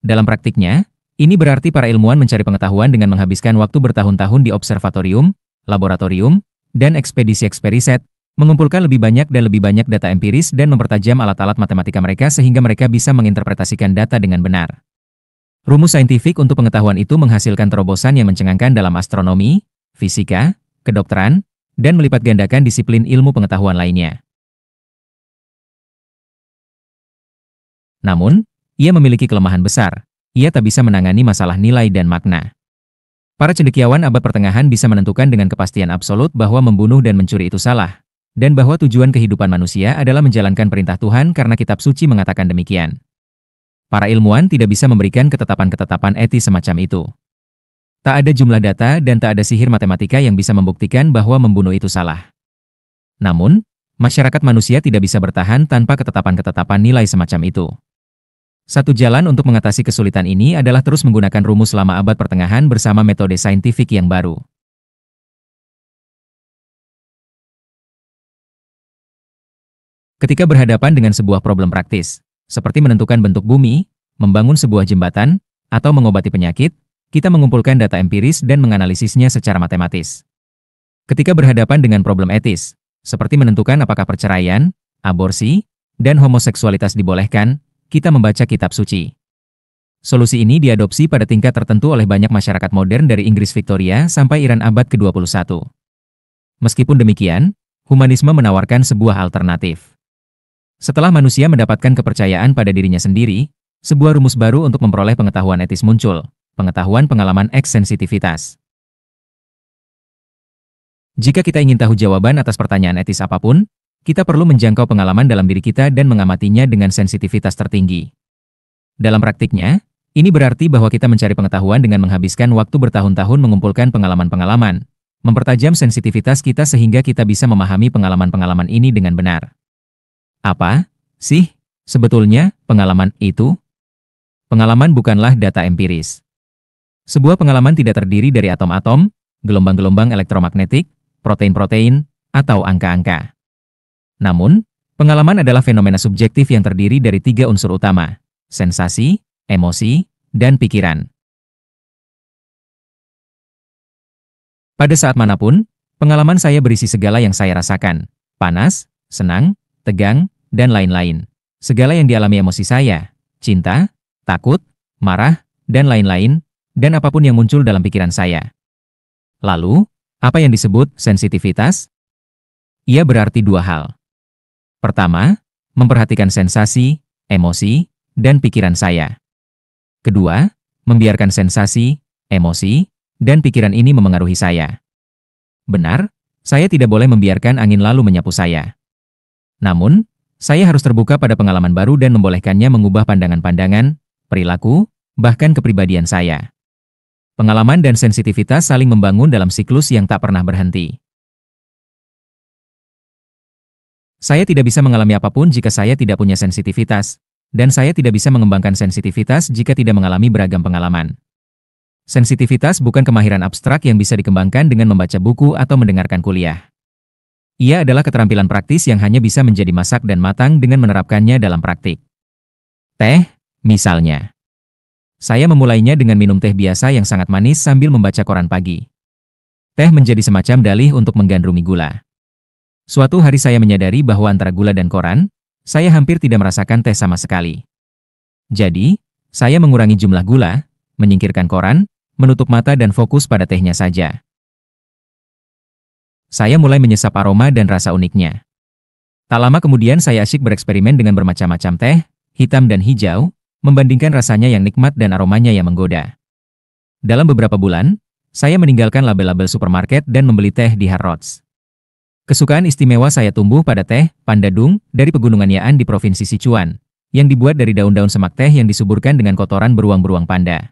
Dalam praktiknya, ini berarti para ilmuwan mencari pengetahuan dengan menghabiskan waktu bertahun-tahun di observatorium, laboratorium, dan ekspedisi-eksperiset, mengumpulkan lebih banyak dan lebih banyak data empiris dan mempertajam alat-alat matematika mereka sehingga mereka bisa menginterpretasikan data dengan benar. Rumus saintifik untuk pengetahuan itu menghasilkan terobosan yang mencengangkan dalam astronomi, fisika, kedokteran, dan melipat gandakan disiplin ilmu pengetahuan lainnya. Namun, ia memiliki kelemahan besar. Ia tak bisa menangani masalah nilai dan makna. Para cendekiawan abad pertengahan bisa menentukan dengan kepastian absolut bahwa membunuh dan mencuri itu salah, dan bahwa tujuan kehidupan manusia adalah menjalankan perintah Tuhan karena kitab suci mengatakan demikian. Para ilmuwan tidak bisa memberikan ketetapan-ketetapan etis semacam itu. Tak ada jumlah data dan tak ada sihir matematika yang bisa membuktikan bahwa membunuh itu salah. Namun, masyarakat manusia tidak bisa bertahan tanpa ketetapan-ketetapan nilai semacam itu. Satu jalan untuk mengatasi kesulitan ini adalah terus menggunakan rumus lama abad pertengahan bersama metode saintifik yang baru. Ketika berhadapan dengan sebuah problem praktis, seperti menentukan bentuk bumi, membangun sebuah jembatan, atau mengobati penyakit, kita mengumpulkan data empiris dan menganalisisnya secara matematis. Ketika berhadapan dengan problem etis, seperti menentukan apakah perceraian, aborsi, dan homoseksualitas dibolehkan, kita membaca kitab suci. Solusi ini diadopsi pada tingkat tertentu oleh banyak masyarakat modern dari Inggris Victoria sampai Iran abad ke-21. Meskipun demikian, humanisme menawarkan sebuah alternatif. Setelah manusia mendapatkan kepercayaan pada dirinya sendiri, sebuah rumus baru untuk memperoleh pengetahuan etis muncul, pengetahuan pengalaman eks-sensitivitas. Jika kita ingin tahu jawaban atas pertanyaan etis apapun, kita perlu menjangkau pengalaman dalam diri kita dan mengamatinya dengan sensitivitas tertinggi. Dalam praktiknya, ini berarti bahwa kita mencari pengetahuan dengan menghabiskan waktu bertahun-tahun mengumpulkan pengalaman-pengalaman, mempertajam sensitivitas kita sehingga kita bisa memahami pengalaman-pengalaman ini dengan benar. Apa sih sebetulnya pengalaman itu? Pengalaman bukanlah data empiris. Sebuah pengalaman tidak terdiri dari atom-atom, gelombang-gelombang elektromagnetik, protein-protein, atau angka-angka. Namun, pengalaman adalah fenomena subjektif yang terdiri dari 3 unsur utama: sensasi, emosi, dan pikiran. Pada saat manapun, pengalaman saya berisi segala yang saya rasakan: panas, senang, tegang, dan lain-lain. Segala yang dialami emosi saya, cinta, takut, marah, dan lain-lain, dan apapun yang muncul dalam pikiran saya. Lalu, apa yang disebut sensitivitas? Ia berarti 2 hal. Pertama, memperhatikan sensasi, emosi, dan pikiran saya. Kedua, membiarkan sensasi, emosi, dan pikiran ini memengaruhi saya. Benar, saya tidak boleh membiarkan angin lalu menyapu saya. Namun, saya harus terbuka pada pengalaman baru dan membolehkannya mengubah pandangan-pandangan, perilaku, bahkan kepribadian saya. Pengalaman dan sensitivitas saling membangun dalam siklus yang tak pernah berhenti. Saya tidak bisa mengalami apapun jika saya tidak punya sensitivitas, dan saya tidak bisa mengembangkan sensitivitas jika tidak mengalami beragam pengalaman. Sensitivitas bukan kemahiran abstrak yang bisa dikembangkan dengan membaca buku atau mendengarkan kuliah. Ia adalah keterampilan praktis yang hanya bisa menjadi masak dan matang dengan menerapkannya dalam praktik. Teh, misalnya. Saya memulainya dengan minum teh biasa yang sangat manis sambil membaca koran pagi. Teh menjadi semacam dalih untuk menggandrungi gula. Suatu hari saya menyadari bahwa antara gula dan koran, saya hampir tidak merasakan teh sama sekali. Jadi, saya mengurangi jumlah gula, menyingkirkan koran, menutup mata dan fokus pada tehnya saja. Saya mulai menyesap aroma dan rasa uniknya. Tak lama kemudian saya asyik bereksperimen dengan bermacam-macam teh, hitam dan hijau, membandingkan rasanya yang nikmat dan aromanya yang menggoda. Dalam beberapa bulan, saya meninggalkan label-label supermarket dan membeli teh di Harrods. Kesukaan istimewa saya tumbuh pada teh Pandadung dari Pegunungan Ya'an di Provinsi Sichuan, yang dibuat dari daun-daun semak teh yang disuburkan dengan kotoran beruang-beruang panda.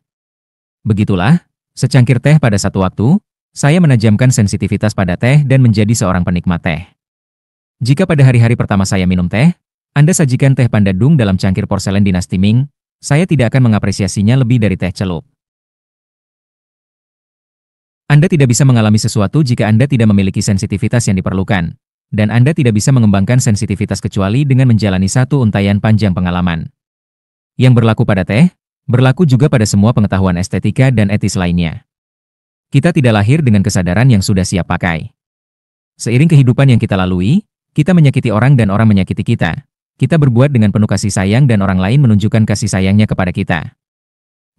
Begitulah, secangkir teh pada satu waktu, saya menajamkan sensitivitas pada teh dan menjadi seorang penikmat teh. Jika pada hari-hari pertama saya minum teh, Anda sajikan teh Pandadung dalam cangkir porselen dinasti Ming, saya tidak akan mengapresiasinya lebih dari teh celup. Anda tidak bisa mengalami sesuatu jika Anda tidak memiliki sensitivitas yang diperlukan, dan Anda tidak bisa mengembangkan sensitivitas kecuali dengan menjalani satu untaian panjang pengalaman. Yang berlaku pada teh, berlaku juga pada semua pengetahuan estetika dan etis lainnya. Kita tidak lahir dengan kesadaran yang sudah siap pakai. Seiring kehidupan yang kita lalui, kita menyakiti orang dan orang menyakiti kita. Kita berbuat dengan penuh kasih sayang dan orang lain menunjukkan kasih sayangnya kepada kita.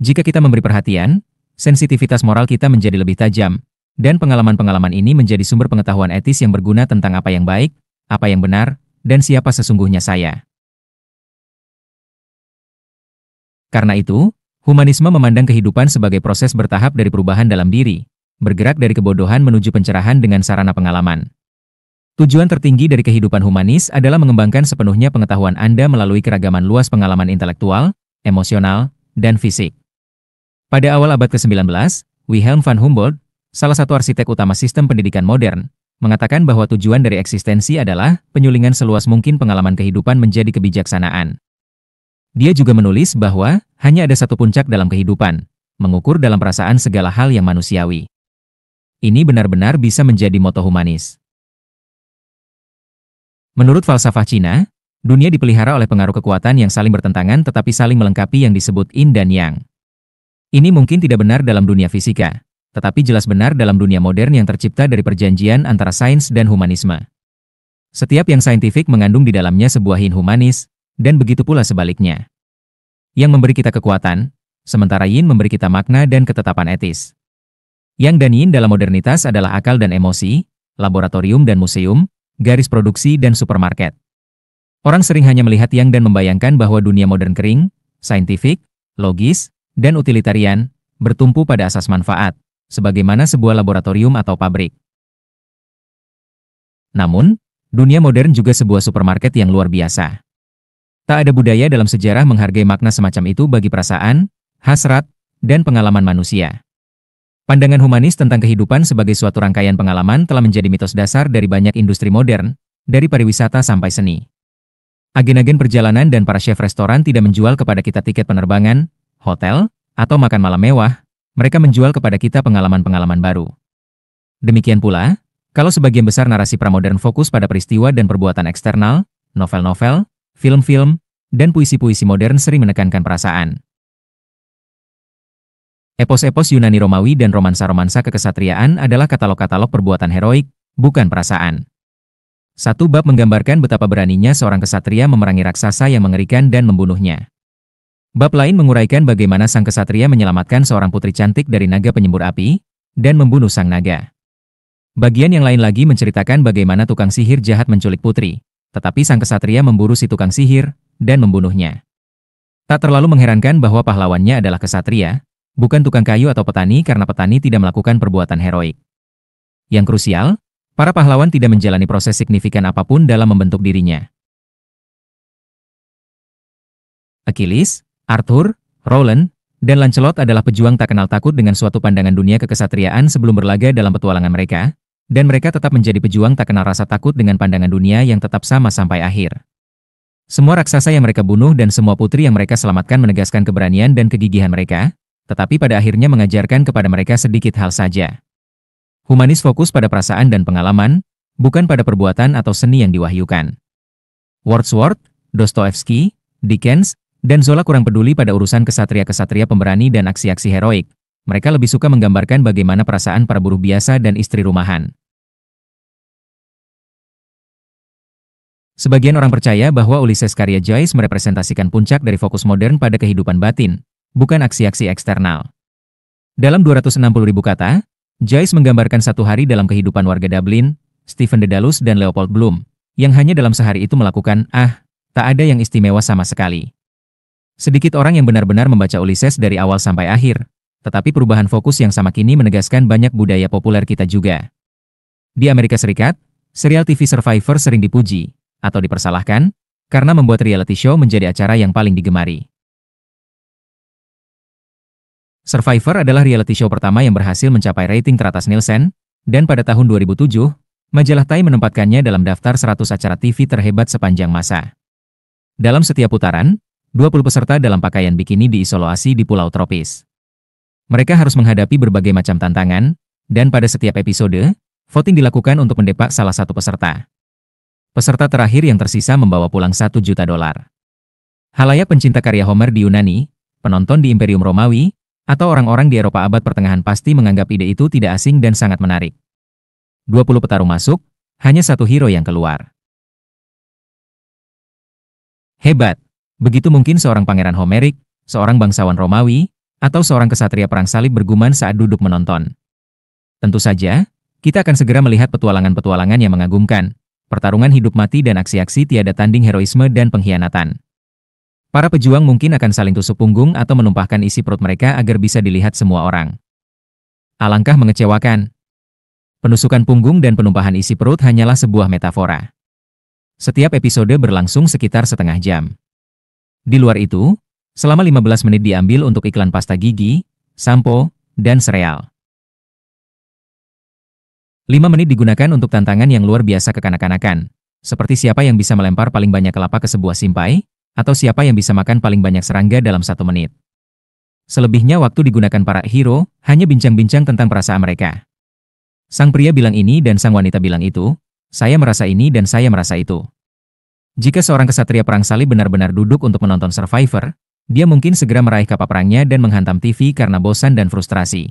Jika kita memberi perhatian, sensitivitas moral kita menjadi lebih tajam, dan pengalaman-pengalaman ini menjadi sumber pengetahuan etis yang berguna tentang apa yang baik, apa yang benar, dan siapa sesungguhnya saya. Karena itu, humanisme memandang kehidupan sebagai proses bertahap dari perubahan dalam diri, bergerak dari kebodohan menuju pencerahan dengan sarana pengalaman. Tujuan tertinggi dari kehidupan humanis adalah mengembangkan sepenuhnya pengetahuan Anda melalui keragaman luas pengalaman intelektual, emosional, dan fisik. Pada awal abad ke-19, Wilhelm van Humboldt, salah satu arsitek utama sistem pendidikan modern, mengatakan bahwa tujuan dari eksistensi adalah penyulingan seluas mungkin pengalaman kehidupan menjadi kebijaksanaan. Dia juga menulis bahwa hanya ada satu puncak dalam kehidupan, mengukur dalam perasaan segala hal yang manusiawi. Ini benar-benar bisa menjadi moto humanis. Menurut falsafah Cina, dunia dipelihara oleh pengaruh kekuatan yang saling bertentangan tetapi saling melengkapi yang disebut yin dan yang. Ini mungkin tidak benar dalam dunia fisika, tetapi jelas benar dalam dunia modern yang tercipta dari perjanjian antara sains dan humanisme. Setiap yang saintifik mengandung di dalamnya sebuah yin humanis, dan begitu pula sebaliknya. Yang memberi kita kekuatan, sementara yin memberi kita makna dan ketetapan etis. Yang dan yin dalam modernitas adalah akal dan emosi, laboratorium dan museum, garis produksi dan supermarket. Orang sering hanya melihat yang dan membayangkan bahwa dunia modern kering, saintifik, logis, dan utilitarian, bertumpu pada asas manfaat, sebagaimana sebuah laboratorium atau pabrik. Namun, dunia modern juga sebuah supermarket yang luar biasa. Tak ada budaya dalam sejarah menghargai makna semacam itu bagi perasaan, hasrat, dan pengalaman manusia. Pandangan humanis tentang kehidupan sebagai suatu rangkaian pengalaman telah menjadi mitos dasar dari banyak industri modern, dari pariwisata sampai seni. Agen-agen perjalanan dan para chef restoran tidak menjual kepada kita tiket penerbangan, hotel, atau makan malam mewah, mereka menjual kepada kita pengalaman-pengalaman baru. Demikian pula, kalau sebagian besar narasi pramodern fokus pada peristiwa dan perbuatan eksternal, novel-novel, film-film, dan puisi-puisi modern sering menekankan perasaan. Epos-epos Yunani Romawi dan romansa-romansa kekesatriaan adalah katalog-katalog perbuatan heroik, bukan perasaan. Satu bab menggambarkan betapa beraninya seorang kesatria memerangi raksasa yang mengerikan dan membunuhnya. Bab lain menguraikan bagaimana sang kesatria menyelamatkan seorang putri cantik dari naga penyembur api, dan membunuh sang naga. Bagian yang lain lagi menceritakan bagaimana tukang sihir jahat menculik putri, tetapi sang kesatria memburu si tukang sihir, dan membunuhnya. Tak terlalu mengherankan bahwa pahlawannya adalah kesatria, bukan tukang kayu atau petani karena petani tidak melakukan perbuatan heroik. Yang krusial, para pahlawan tidak menjalani proses signifikan apapun dalam membentuk dirinya. Achilles, Arthur, Roland, dan Lancelot adalah pejuang tak kenal takut dengan suatu pandangan dunia kekesatriaan sebelum berlaga dalam petualangan mereka, dan mereka tetap menjadi pejuang tak kenal rasa takut dengan pandangan dunia yang tetap sama sampai akhir. Semua raksasa yang mereka bunuh dan semua putri yang mereka selamatkan menegaskan keberanian dan kegigihan mereka, tetapi pada akhirnya mengajarkan kepada mereka sedikit hal saja. Humanis fokus pada perasaan dan pengalaman, bukan pada perbuatan atau seni yang diwahyukan. Wordsworth, Dostoevsky, Dickens, dan Zola kurang peduli pada urusan kesatria-kesatria pemberani dan aksi-aksi heroik. Mereka lebih suka menggambarkan bagaimana perasaan para buruh biasa dan istri rumahan. Sebagian orang percaya bahwa Ulysses karya Joyce merepresentasikan puncak dari fokus modern pada kehidupan batin, bukan aksi-aksi eksternal. Dalam 260.000 kata, Joyce menggambarkan satu hari dalam kehidupan warga Dublin, Stephen Dedalus dan Leopold Bloom, yang hanya dalam sehari itu melakukan, tak ada yang istimewa sama sekali. Sedikit orang yang benar-benar membaca Ulysses dari awal sampai akhir, tetapi perubahan fokus yang sama kini menegaskan banyak budaya populer kita juga. Di Amerika Serikat, serial TV Survivor sering dipuji, atau dipersalahkan, karena membuat reality show menjadi acara yang paling digemari. Survivor adalah reality show pertama yang berhasil mencapai rating teratas Nielsen, dan pada tahun 2007, majalah Time menempatkannya dalam daftar 100 acara TV terhebat sepanjang masa. Dalam setiap putaran, 20 peserta dalam pakaian bikini diisolasi di pulau tropis. Mereka harus menghadapi berbagai macam tantangan, dan pada setiap episode, voting dilakukan untuk mendepak salah satu peserta. Peserta terakhir yang tersisa membawa pulang $1 juta. Halayak pencinta karya Homer di Yunani, penonton di Imperium Romawi, atau orang-orang di Eropa abad pertengahan pasti menganggap ide itu tidak asing dan sangat menarik. 20 petarung masuk, hanya satu hero yang keluar. Hebat! Begitu mungkin seorang pangeran Homerik, seorang bangsawan Romawi, atau seorang kesatria perang salib bergumam saat duduk menonton. Tentu saja, kita akan segera melihat petualangan-petualangan yang mengagumkan, pertarungan hidup mati dan aksi-aksi tiada tanding heroisme dan pengkhianatan. Para pejuang mungkin akan saling tusuk punggung atau menumpahkan isi perut mereka agar bisa dilihat semua orang. Alangkah mengecewakan. Penusukan punggung dan penumpahan isi perut hanyalah sebuah metafora. Setiap episode berlangsung sekitar setengah jam. Di luar itu, selama 15 menit diambil untuk iklan pasta gigi, sampo, dan sereal. 5 menit digunakan untuk tantangan yang luar biasa kekanak-kanakan, seperti siapa yang bisa melempar paling banyak kelapa ke sebuah simpai, atau siapa yang bisa makan paling banyak serangga dalam 1 menit. Selebihnya waktu digunakan para hero, hanya bincang-bincang tentang perasaan mereka. Sang pria bilang ini dan sang wanita bilang itu, saya merasa ini dan saya merasa itu. Jika seorang kesatria perang salib benar-benar duduk untuk menonton Survivor, dia mungkin segera meraih kapal perangnya dan menghantam TV karena bosan dan frustrasi.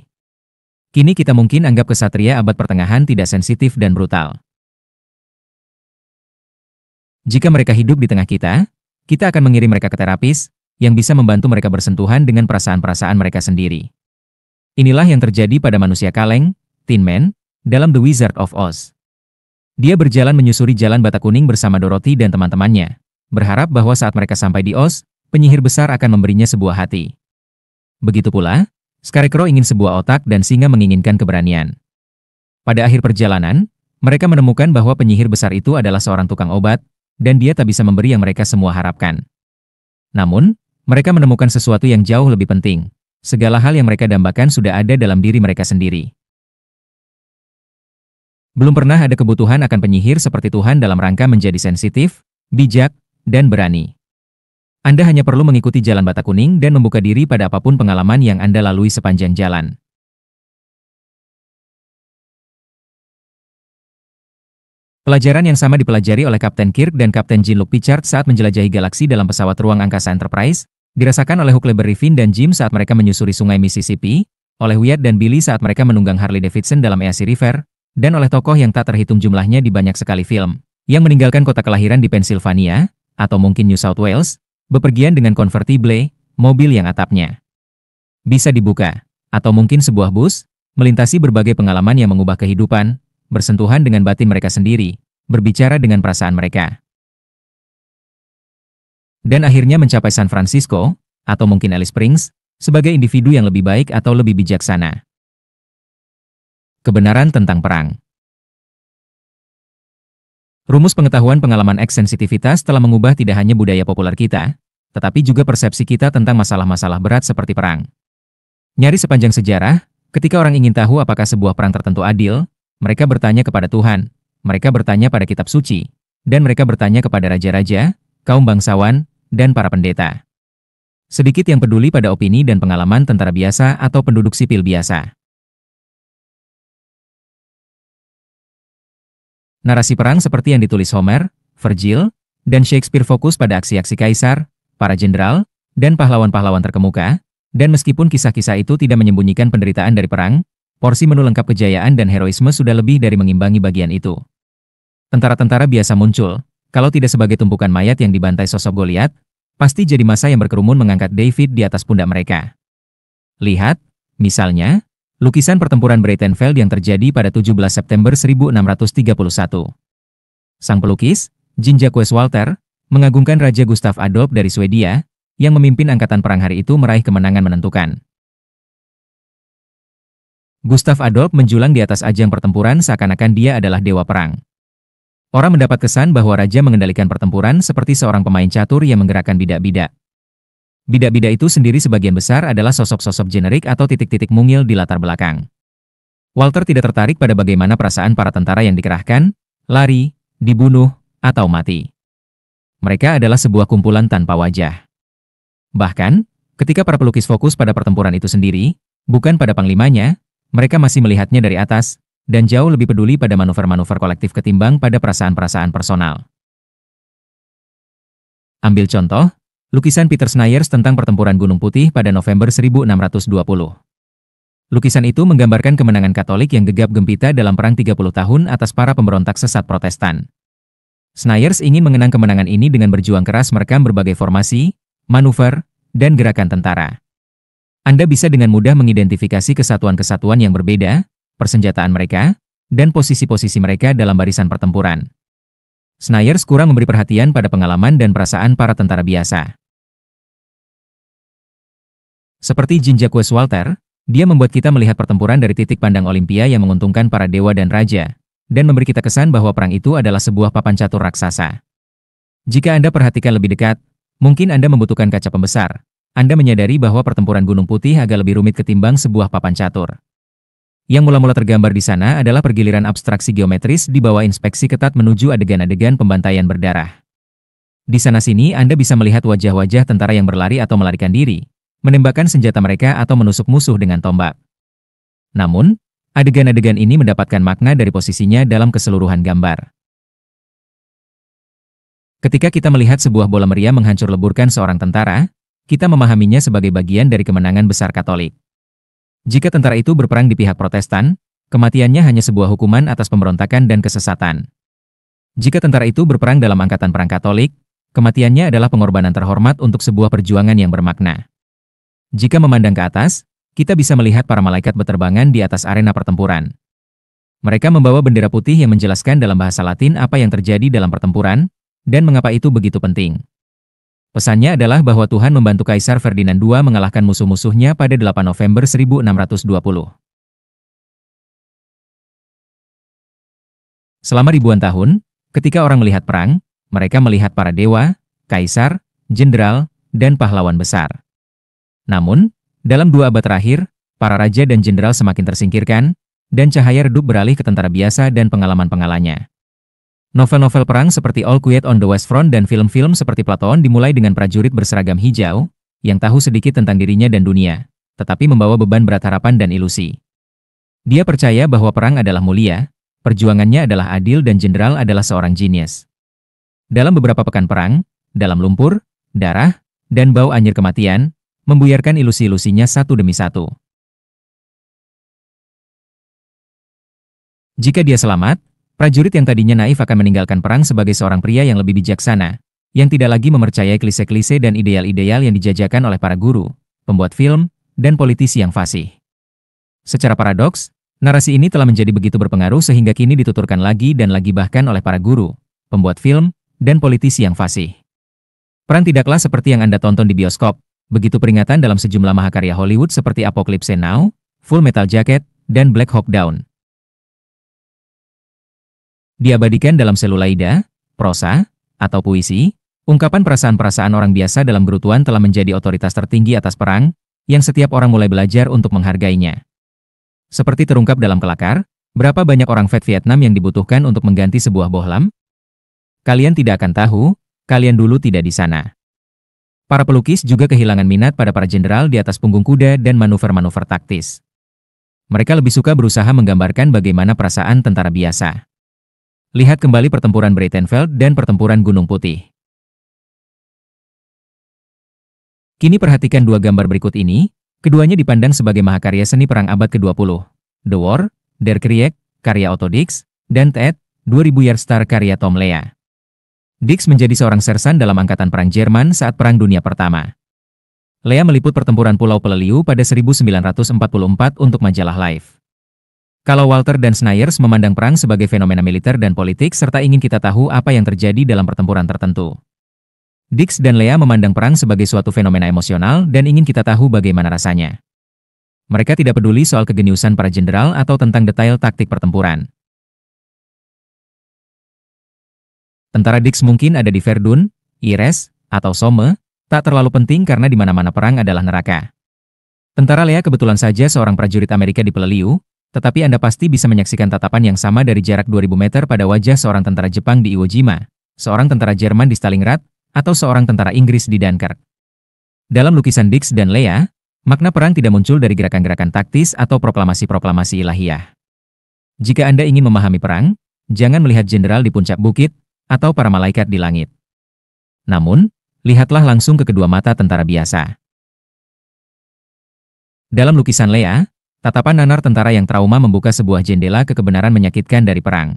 Kini kita mungkin anggap kesatria abad pertengahan tidak sensitif dan brutal. Jika mereka hidup di tengah kita akan mengirim mereka ke terapis, yang bisa membantu mereka bersentuhan dengan perasaan-perasaan mereka sendiri. Inilah yang terjadi pada manusia kaleng, Tin Man, dalam The Wizard of Oz. Dia berjalan menyusuri jalan bata kuning bersama Dorothy dan teman-temannya, berharap bahwa saat mereka sampai di Oz, penyihir besar akan memberinya sebuah hati. Begitu pula, Scarecrow ingin sebuah otak dan singa menginginkan keberanian. Pada akhir perjalanan, mereka menemukan bahwa penyihir besar itu adalah seorang tukang obat, dan dia tak bisa memberi yang mereka semua harapkan. Namun, mereka menemukan sesuatu yang jauh lebih penting. Segala hal yang mereka dambakan sudah ada dalam diri mereka sendiri. Belum pernah ada kebutuhan akan penyihir seperti Tuhan dalam rangka menjadi sensitif, bijak, dan berani. Anda hanya perlu mengikuti jalan bata kuning dan membuka diri pada apapun pengalaman yang Anda lalui sepanjang jalan. Pelajaran yang sama dipelajari oleh Kapten Kirk dan Kapten Jean-Luc Picard saat menjelajahi galaksi dalam pesawat ruang angkasa Enterprise, dirasakan oleh Huckleberry Finn dan Jim saat mereka menyusuri sungai Mississippi, oleh Wyatt dan Billy saat mereka menunggang Harley Davidson dalam Easy River, dan oleh tokoh yang tak terhitung jumlahnya di banyak sekali film, yang meninggalkan kota kelahiran di Pennsylvania, atau mungkin New South Wales, bepergian dengan convertible, mobil yang atapnya bisa dibuka, atau mungkin sebuah bus, melintasi berbagai pengalaman yang mengubah kehidupan, bersentuhan dengan batin mereka sendiri, berbicara dengan perasaan mereka. Dan akhirnya mencapai San Francisco, atau mungkin Alice Springs, sebagai individu yang lebih baik atau lebih bijaksana. Kebenaran tentang perang. Rumus pengetahuan pengalaman eks-sensitivitas telah mengubah tidak hanya budaya populer kita, tetapi juga persepsi kita tentang masalah-masalah berat seperti perang. Nyaris sepanjang sejarah, ketika orang ingin tahu apakah sebuah perang tertentu adil, mereka bertanya kepada Tuhan, mereka bertanya pada kitab suci, dan mereka bertanya kepada raja-raja, kaum bangsawan, dan para pendeta. Sedikit yang peduli pada opini dan pengalaman tentara biasa atau penduduk sipil biasa. Narasi perang seperti yang ditulis Homer, Virgil, dan Shakespeare fokus pada aksi-aksi kaisar, para jenderal, dan pahlawan-pahlawan terkemuka, dan meskipun kisah-kisah itu tidak menyembunyikan penderitaan dari perang, porsi menu lengkap kejayaan dan heroisme sudah lebih dari mengimbangi bagian itu. Tentara-tentara biasa muncul, kalau tidak sebagai tumpukan mayat yang dibantai sosok Goliat, pasti jadi massa yang berkerumun mengangkat David di atas pundak mereka. Lihat, misalnya, lukisan pertempuran Breitenfeld yang terjadi pada 17 September 1631. Sang pelukis, Jean-Jacques Walter, mengagungkan Raja Gustav Adolf dari Swedia, yang memimpin angkatan perang hari itu meraih kemenangan menentukan. Gustav Adolf menjulang di atas ajang pertempuran seakan-akan dia adalah dewa perang. Orang mendapat kesan bahwa raja mengendalikan pertempuran seperti seorang pemain catur yang menggerakkan bidak-bidak. Bidak-bidak itu sendiri sebagian besar adalah sosok-sosok generik atau titik-titik mungil di latar belakang. Walter tidak tertarik pada bagaimana perasaan para tentara yang dikerahkan, lari, dibunuh, atau mati. Mereka adalah sebuah kumpulan tanpa wajah. Bahkan, ketika para pelukis fokus pada pertempuran itu sendiri, bukan pada panglimanya, mereka masih melihatnya dari atas, dan jauh lebih peduli pada manuver-manuver kolektif ketimbang pada perasaan-perasaan personal. Ambil contoh, lukisan Peter Snyders tentang pertempuran Gunung Putih pada November 1620. Lukisan itu menggambarkan kemenangan Katolik yang gegap gempita dalam perang 30 tahun atas para pemberontak sesat Protestan. Snyders ingin mengenang kemenangan ini dengan berjuang keras merekam berbagai formasi, manuver, dan gerakan tentara. Anda bisa dengan mudah mengidentifikasi kesatuan-kesatuan yang berbeda, persenjataan mereka, dan posisi-posisi mereka dalam barisan pertempuran. Snyders kurang memberi perhatian pada pengalaman dan perasaan para tentara biasa. Seperti Jean-Jacques Walter, dia membuat kita melihat pertempuran dari titik pandang Olimpia yang menguntungkan para dewa dan raja, dan memberi kita kesan bahwa perang itu adalah sebuah papan catur raksasa. Jika Anda perhatikan lebih dekat, mungkin Anda membutuhkan kaca pembesar. Anda menyadari bahwa pertempuran Gunung Putih agak lebih rumit ketimbang sebuah papan catur. Yang mula-mula tergambar di sana adalah pergiliran abstraksi geometris di bawah inspeksi ketat menuju adegan-adegan pembantaian berdarah. Di sana-sini Anda bisa melihat wajah-wajah tentara yang berlari atau melarikan diri, menembakkan senjata mereka atau menusuk musuh dengan tombak. Namun, adegan-adegan ini mendapatkan makna dari posisinya dalam keseluruhan gambar. Ketika kita melihat sebuah bola meriam menghancur leburkan seorang tentara, kita memahaminya sebagai bagian dari kemenangan besar Katolik. Jika tentara itu berperang di pihak Protestan, kematiannya hanya sebuah hukuman atas pemberontakan dan kesesatan. Jika tentara itu berperang dalam angkatan perang Katolik, kematiannya adalah pengorbanan terhormat untuk sebuah perjuangan yang bermakna. Jika memandang ke atas, kita bisa melihat para malaikat berterbangan di atas arena pertempuran. Mereka membawa bendera putih yang menjelaskan dalam bahasa Latin apa yang terjadi dalam pertempuran, dan mengapa itu begitu penting. Pesannya adalah bahwa Tuhan membantu Kaisar Ferdinand II mengalahkan musuh-musuhnya pada 8 November 1620. Selama ribuan tahun, ketika orang melihat perang, mereka melihat para dewa, kaisar, jenderal, dan pahlawan besar. Namun, dalam 2 abad terakhir, para raja dan jenderal semakin tersingkirkan, dan cahaya redup beralih ke tentara biasa dan pengalaman-pengalamannya. Novel-novel perang seperti All Quiet on the West Front dan film-film seperti Platon dimulai dengan prajurit berseragam hijau, yang tahu sedikit tentang dirinya dan dunia, tetapi membawa beban berat harapan dan ilusi. Dia percaya bahwa perang adalah mulia, perjuangannya adalah adil dan jenderal adalah seorang jenius. Dalam beberapa pekan perang, dalam lumpur, darah, dan bau anyir kematian, membuyarkan ilusi-ilusinya satu demi satu. Jika dia selamat, prajurit yang tadinya naif akan meninggalkan perang sebagai seorang pria yang lebih bijaksana, yang tidak lagi mempercayai klise-klise dan ideal-ideal yang dijajakan oleh para guru, pembuat film, dan politisi yang fasih. Secara paradoks, narasi ini telah menjadi begitu berpengaruh sehingga kini dituturkan lagi dan lagi bahkan oleh para guru, pembuat film, dan politisi yang fasih. Perang tidaklah seperti yang Anda tonton di bioskop, begitu peringatan dalam sejumlah mahakarya Hollywood seperti Apocalypse Now, Full Metal Jacket, dan Black Hawk Down. Diabadikan dalam seluloida, prosa, atau puisi, ungkapan perasaan-perasaan orang biasa dalam gerutuan telah menjadi otoritas tertinggi atas perang, yang setiap orang mulai belajar untuk menghargainya. Seperti terungkap dalam Kelakar, berapa banyak orang vet Vietnam yang dibutuhkan untuk mengganti sebuah bohlam? Kalian tidak akan tahu, kalian dulu tidak di sana. Para pelukis juga kehilangan minat pada para jenderal di atas punggung kuda dan manuver-manuver taktis. Mereka lebih suka berusaha menggambarkan bagaimana perasaan tentara biasa. Lihat kembali pertempuran Breitenfeld dan pertempuran Gunung Putih. Kini perhatikan 2 gambar berikut ini, keduanya dipandang sebagai mahakarya seni perang abad ke-20. The War, Der Krieg, karya Otto Dix, dan Ted, 2000 Yardstier karya Tom Lea. Dix menjadi seorang sersan dalam angkatan perang Jerman saat Perang Dunia Pertama. Lea meliput pertempuran Pulau Peleliu pada 1944 untuk majalah Life. Kalau Walter dan Snyers memandang perang sebagai fenomena militer dan politik serta ingin kita tahu apa yang terjadi dalam pertempuran tertentu. Dix dan Lea memandang perang sebagai suatu fenomena emosional dan ingin kita tahu bagaimana rasanya. Mereka tidak peduli soal kegeniusan para jenderal atau tentang detail taktik pertempuran. Tentara Dix mungkin ada di Verdun, Ypres, atau Somme, tak terlalu penting karena di mana-mana perang adalah neraka. Tentara Lea kebetulan saja seorang prajurit Amerika di Peleliu, tetapi Anda pasti bisa menyaksikan tatapan yang sama dari jarak 2000 meter pada wajah seorang tentara Jepang di Iwo Jima, seorang tentara Jerman di Stalingrad, atau seorang tentara Inggris di Dunkirk. Dalam lukisan Dix dan Lea, makna perang tidak muncul dari gerakan-gerakan taktis atau proklamasi-proklamasi ilahiyah. Jika Anda ingin memahami perang, jangan melihat jenderal di puncak bukit, atau para malaikat di langit. Namun, lihatlah langsung ke kedua mata tentara biasa. Dalam lukisan Lea, tatapan nanar tentara yang trauma membuka sebuah jendela ke kebenaran menyakitkan dari perang.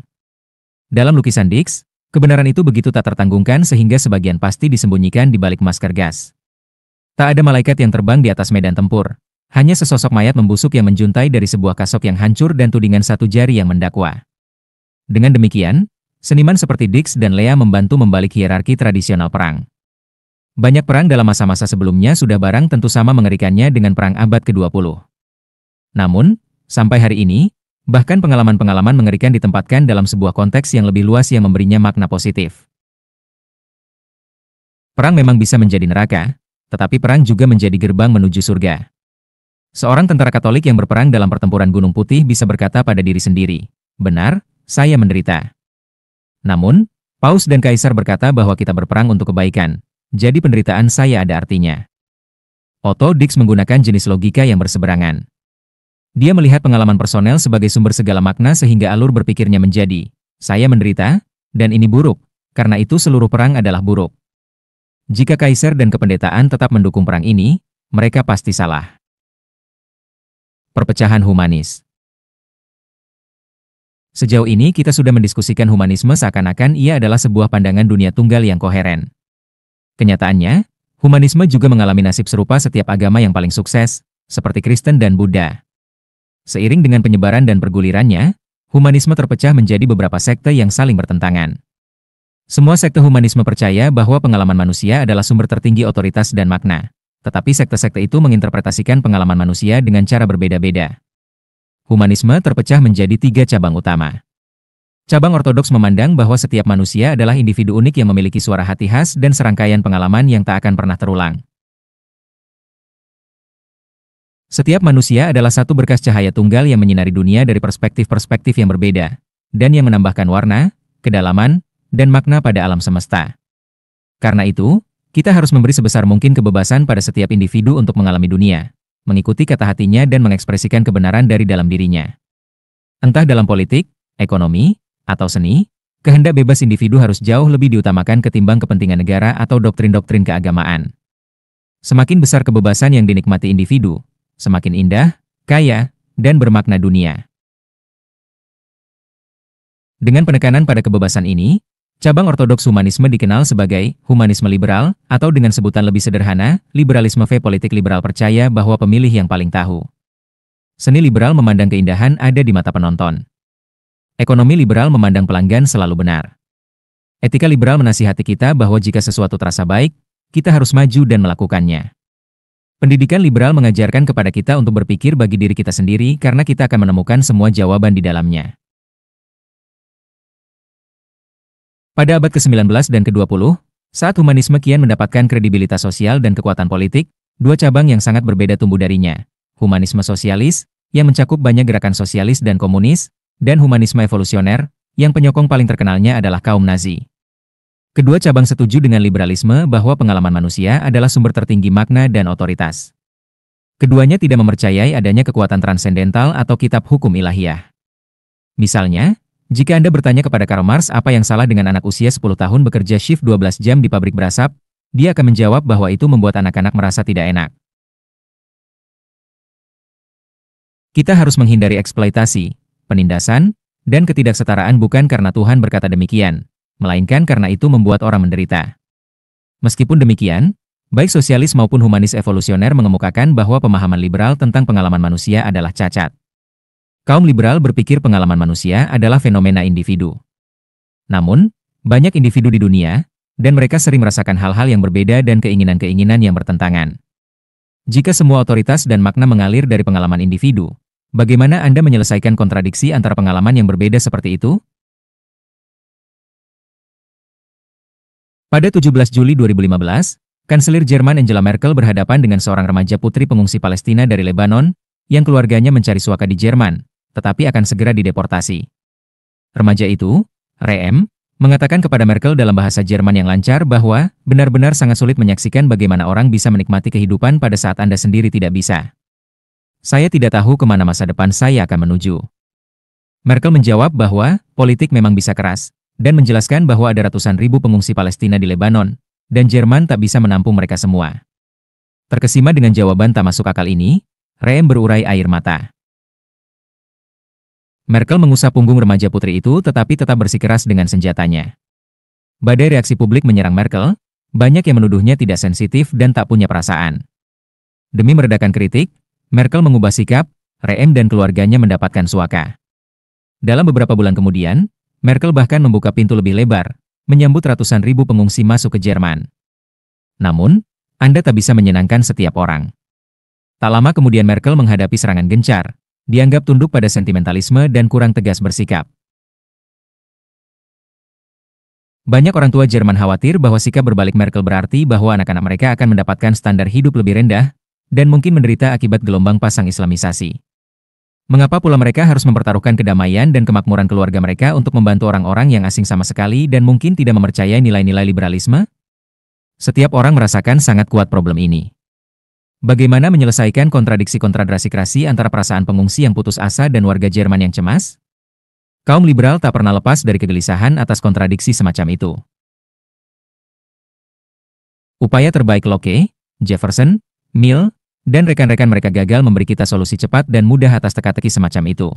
Dalam lukisan Dix, kebenaran itu begitu tak tertanggungkan sehingga sebagian pasti disembunyikan di balik masker gas. Tak ada malaikat yang terbang di atas medan tempur, hanya sesosok mayat membusuk yang menjuntai dari sebuah kasok yang hancur dan tudingan satu jari yang mendakwa. Dengan demikian, seniman seperti Dix dan Lea membantu membalik hierarki tradisional perang. Banyak perang dalam masa-masa sebelumnya sudah barang tentu sama mengerikannya dengan perang abad ke-20. Namun, sampai hari ini, bahkan pengalaman-pengalaman mengerikan ditempatkan dalam sebuah konteks yang lebih luas yang memberinya makna positif. Perang memang bisa menjadi neraka, tetapi perang juga menjadi gerbang menuju surga. Seorang tentara Katolik yang berperang dalam pertempuran Gunung Putih bisa berkata pada diri sendiri, "Benar, saya menderita." Namun, Paus dan Kaisar berkata bahwa kita berperang untuk kebaikan, jadi penderitaan saya ada artinya. Otto Dix menggunakan jenis logika yang berseberangan. Dia melihat pengalaman personel sebagai sumber segala makna sehingga alur berpikirnya menjadi, saya menderita, dan ini buruk, karena itu seluruh perang adalah buruk. Jika Kaisar dan kependetaan tetap mendukung perang ini, mereka pasti salah. Perpecahan humanis. Sejauh ini kita sudah mendiskusikan humanisme seakan-akan ia adalah sebuah pandangan dunia tunggal yang koheren. Kenyataannya, humanisme juga mengalami nasib serupa setiap agama yang paling sukses, seperti Kristen dan Buddha. Seiring dengan penyebaran dan pergulirannya, humanisme terpecah menjadi beberapa sekte yang saling bertentangan. Semua sekte humanisme percaya bahwa pengalaman manusia adalah sumber tertinggi otoritas dan makna. Tetapi sekte-sekte itu menginterpretasikan pengalaman manusia dengan cara berbeda-beda. Humanisme terpecah menjadi 3 cabang utama. Cabang ortodoks memandang bahwa setiap manusia adalah individu unik yang memiliki suara hati khas dan serangkaian pengalaman yang tak akan pernah terulang. Setiap manusia adalah satu berkas cahaya tunggal yang menyinari dunia dari perspektif-perspektif yang berbeda, dan yang menambahkan warna, kedalaman, dan makna pada alam semesta. Karena itu, kita harus memberi sebesar mungkin kebebasan pada setiap individu untuk mengalami dunia, mengikuti kata hatinya dan mengekspresikan kebenaran dari dalam dirinya. Entah dalam politik, ekonomi, atau seni, kehendak bebas individu harus jauh lebih diutamakan ketimbang kepentingan negara atau doktrin-doktrin keagamaan. Semakin besar kebebasan yang dinikmati individu, semakin indah, kaya, dan bermakna dunia. Dengan penekanan pada kebebasan ini, cabang ortodoks humanisme dikenal sebagai humanisme liberal, atau dengan sebutan lebih sederhana, liberalisme. Politik liberal percaya bahwa pemilih yang paling tahu. Seni liberal memandang keindahan ada di mata penonton. Ekonomi liberal memandang pelanggan selalu benar. Etika liberal menasihati kita bahwa jika sesuatu terasa baik, kita harus maju dan melakukannya. Pendidikan liberal mengajarkan kepada kita untuk berpikir bagi diri kita sendiri karena kita akan menemukan semua jawaban di dalamnya. Pada abad ke-19 dan ke-20, saat humanisme kian mendapatkan kredibilitas sosial dan kekuatan politik, 2 cabang yang sangat berbeda tumbuh darinya. Humanisme sosialis, yang mencakup banyak gerakan sosialis dan komunis, dan humanisme evolusioner, yang penyokong paling terkenalnya adalah kaum Nazi. Kedua cabang setuju dengan liberalisme bahwa pengalaman manusia adalah sumber tertinggi makna dan otoritas. Keduanya tidak mempercayai adanya kekuatan transendental atau kitab hukum ilahiyah. Misalnya, jika Anda bertanya kepada Karl Marx apa yang salah dengan anak usia 10 tahun bekerja shift 12 jam di pabrik berasap, dia akan menjawab bahwa itu membuat anak-anak merasa tidak enak. Kita harus menghindari eksploitasi, penindasan, dan ketidaksetaraan bukan karena Tuhan berkata demikian, melainkan karena itu membuat orang menderita. Meskipun demikian, baik sosialis maupun humanis evolusioner mengemukakan bahwa pemahaman liberal tentang pengalaman manusia adalah cacat. Kaum liberal berpikir pengalaman manusia adalah fenomena individu. Namun, banyak individu di dunia, dan mereka sering merasakan hal-hal yang berbeda dan keinginan-keinginan yang bertentangan. Jika semua otoritas dan makna mengalir dari pengalaman individu, bagaimana Anda menyelesaikan kontradiksi antara pengalaman yang berbeda seperti itu? Pada 17 Juli 2015, Kanselir Jerman Angela Merkel berhadapan dengan seorang remaja putri pengungsi Palestina dari Lebanon, yang keluarganya mencari suaka di Jerman, tetapi akan segera dideportasi. Remaja itu, Reem, mengatakan kepada Merkel dalam bahasa Jerman yang lancar bahwa benar-benar sangat sulit menyaksikan bagaimana orang bisa menikmati kehidupan pada saat Anda sendiri tidak bisa. Saya tidak tahu kemana masa depan saya akan menuju. Merkel menjawab bahwa politik memang bisa keras, dan menjelaskan bahwa ada ratusan ribu pengungsi Palestina di Lebanon, dan Jerman tak bisa menampung mereka semua. Terkesima dengan jawaban tak masuk akal ini, Reem berurai air mata. Merkel mengusap punggung remaja putri itu tetapi tetap bersikeras dengan senjatanya. Badai reaksi publik menyerang Merkel, banyak yang menuduhnya tidak sensitif dan tak punya perasaan. Demi meredakan kritik, Merkel mengubah sikap, Reem dan keluarganya mendapatkan suaka. Dalam beberapa bulan kemudian, Merkel bahkan membuka pintu lebih lebar, menyambut ratusan ribu pengungsi masuk ke Jerman. Namun, Anda tak bisa menyenangkan setiap orang. Tak lama kemudian Merkel menghadapi serangan gencar, dianggap tunduk pada sentimentalisme dan kurang tegas bersikap. Banyak orang tua Jerman khawatir bahwa sikap berbalik Merkel berarti bahwa anak-anak mereka akan mendapatkan standar hidup lebih rendah, dan mungkin menderita akibat gelombang pasang Islamisasi. Mengapa pula mereka harus mempertaruhkan kedamaian dan kemakmuran keluarga mereka untuk membantu orang-orang yang asing sama sekali dan mungkin tidak mempercayai nilai-nilai liberalisme? Setiap orang merasakan sangat kuat problem ini. Bagaimana menyelesaikan kontradiksi-kontradrasi antara perasaan pengungsi yang putus asa dan warga Jerman yang cemas? Kaum liberal tak pernah lepas dari kegelisahan atas kontradiksi semacam itu. Upaya terbaik Locke, Jefferson, Mill, dan rekan-rekan mereka gagal memberi kita solusi cepat dan mudah atas teka-teki semacam itu.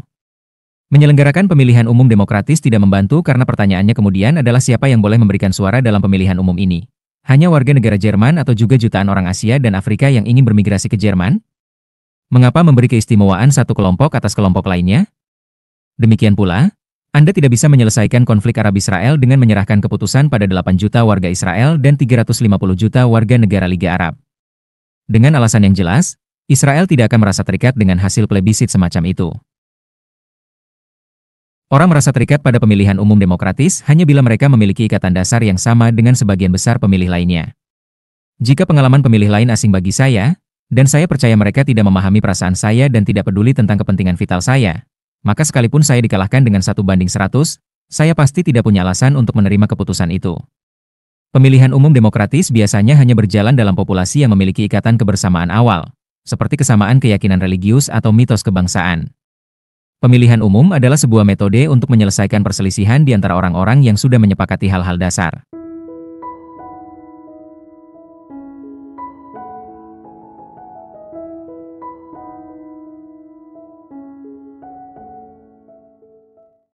Menyelenggarakan pemilihan umum demokratis tidak membantu karena pertanyaannya kemudian adalah siapa yang boleh memberikan suara dalam pemilihan umum ini. Hanya warga negara Jerman atau juga jutaan orang Asia dan Afrika yang ingin bermigrasi ke Jerman? Mengapa memberi keistimewaan satu kelompok atas kelompok lainnya? Demikian pula, Anda tidak bisa menyelesaikan konflik Arab-Israel dengan menyerahkan keputusan pada 8 juta warga Israel dan 350 juta warga negara Liga Arab. Dengan alasan yang jelas, Israel tidak akan merasa terikat dengan hasil plebisit semacam itu. Orang merasa terikat pada pemilihan umum demokratis hanya bila mereka memiliki ikatan dasar yang sama dengan sebagian besar pemilih lainnya. Jika pengalaman pemilih lain asing bagi saya, dan saya percaya mereka tidak memahami perasaan saya dan tidak peduli tentang kepentingan vital saya, maka sekalipun saya dikalahkan dengan 1:100, saya pasti tidak punya alasan untuk menerima keputusan itu. Pemilihan umum demokratis biasanya hanya berjalan dalam populasi yang memiliki ikatan kebersamaan awal, seperti kesamaan keyakinan religius atau mitos kebangsaan. Pemilihan umum adalah sebuah metode untuk menyelesaikan perselisihan di antara orang-orang yang sudah menyepakati hal-hal dasar.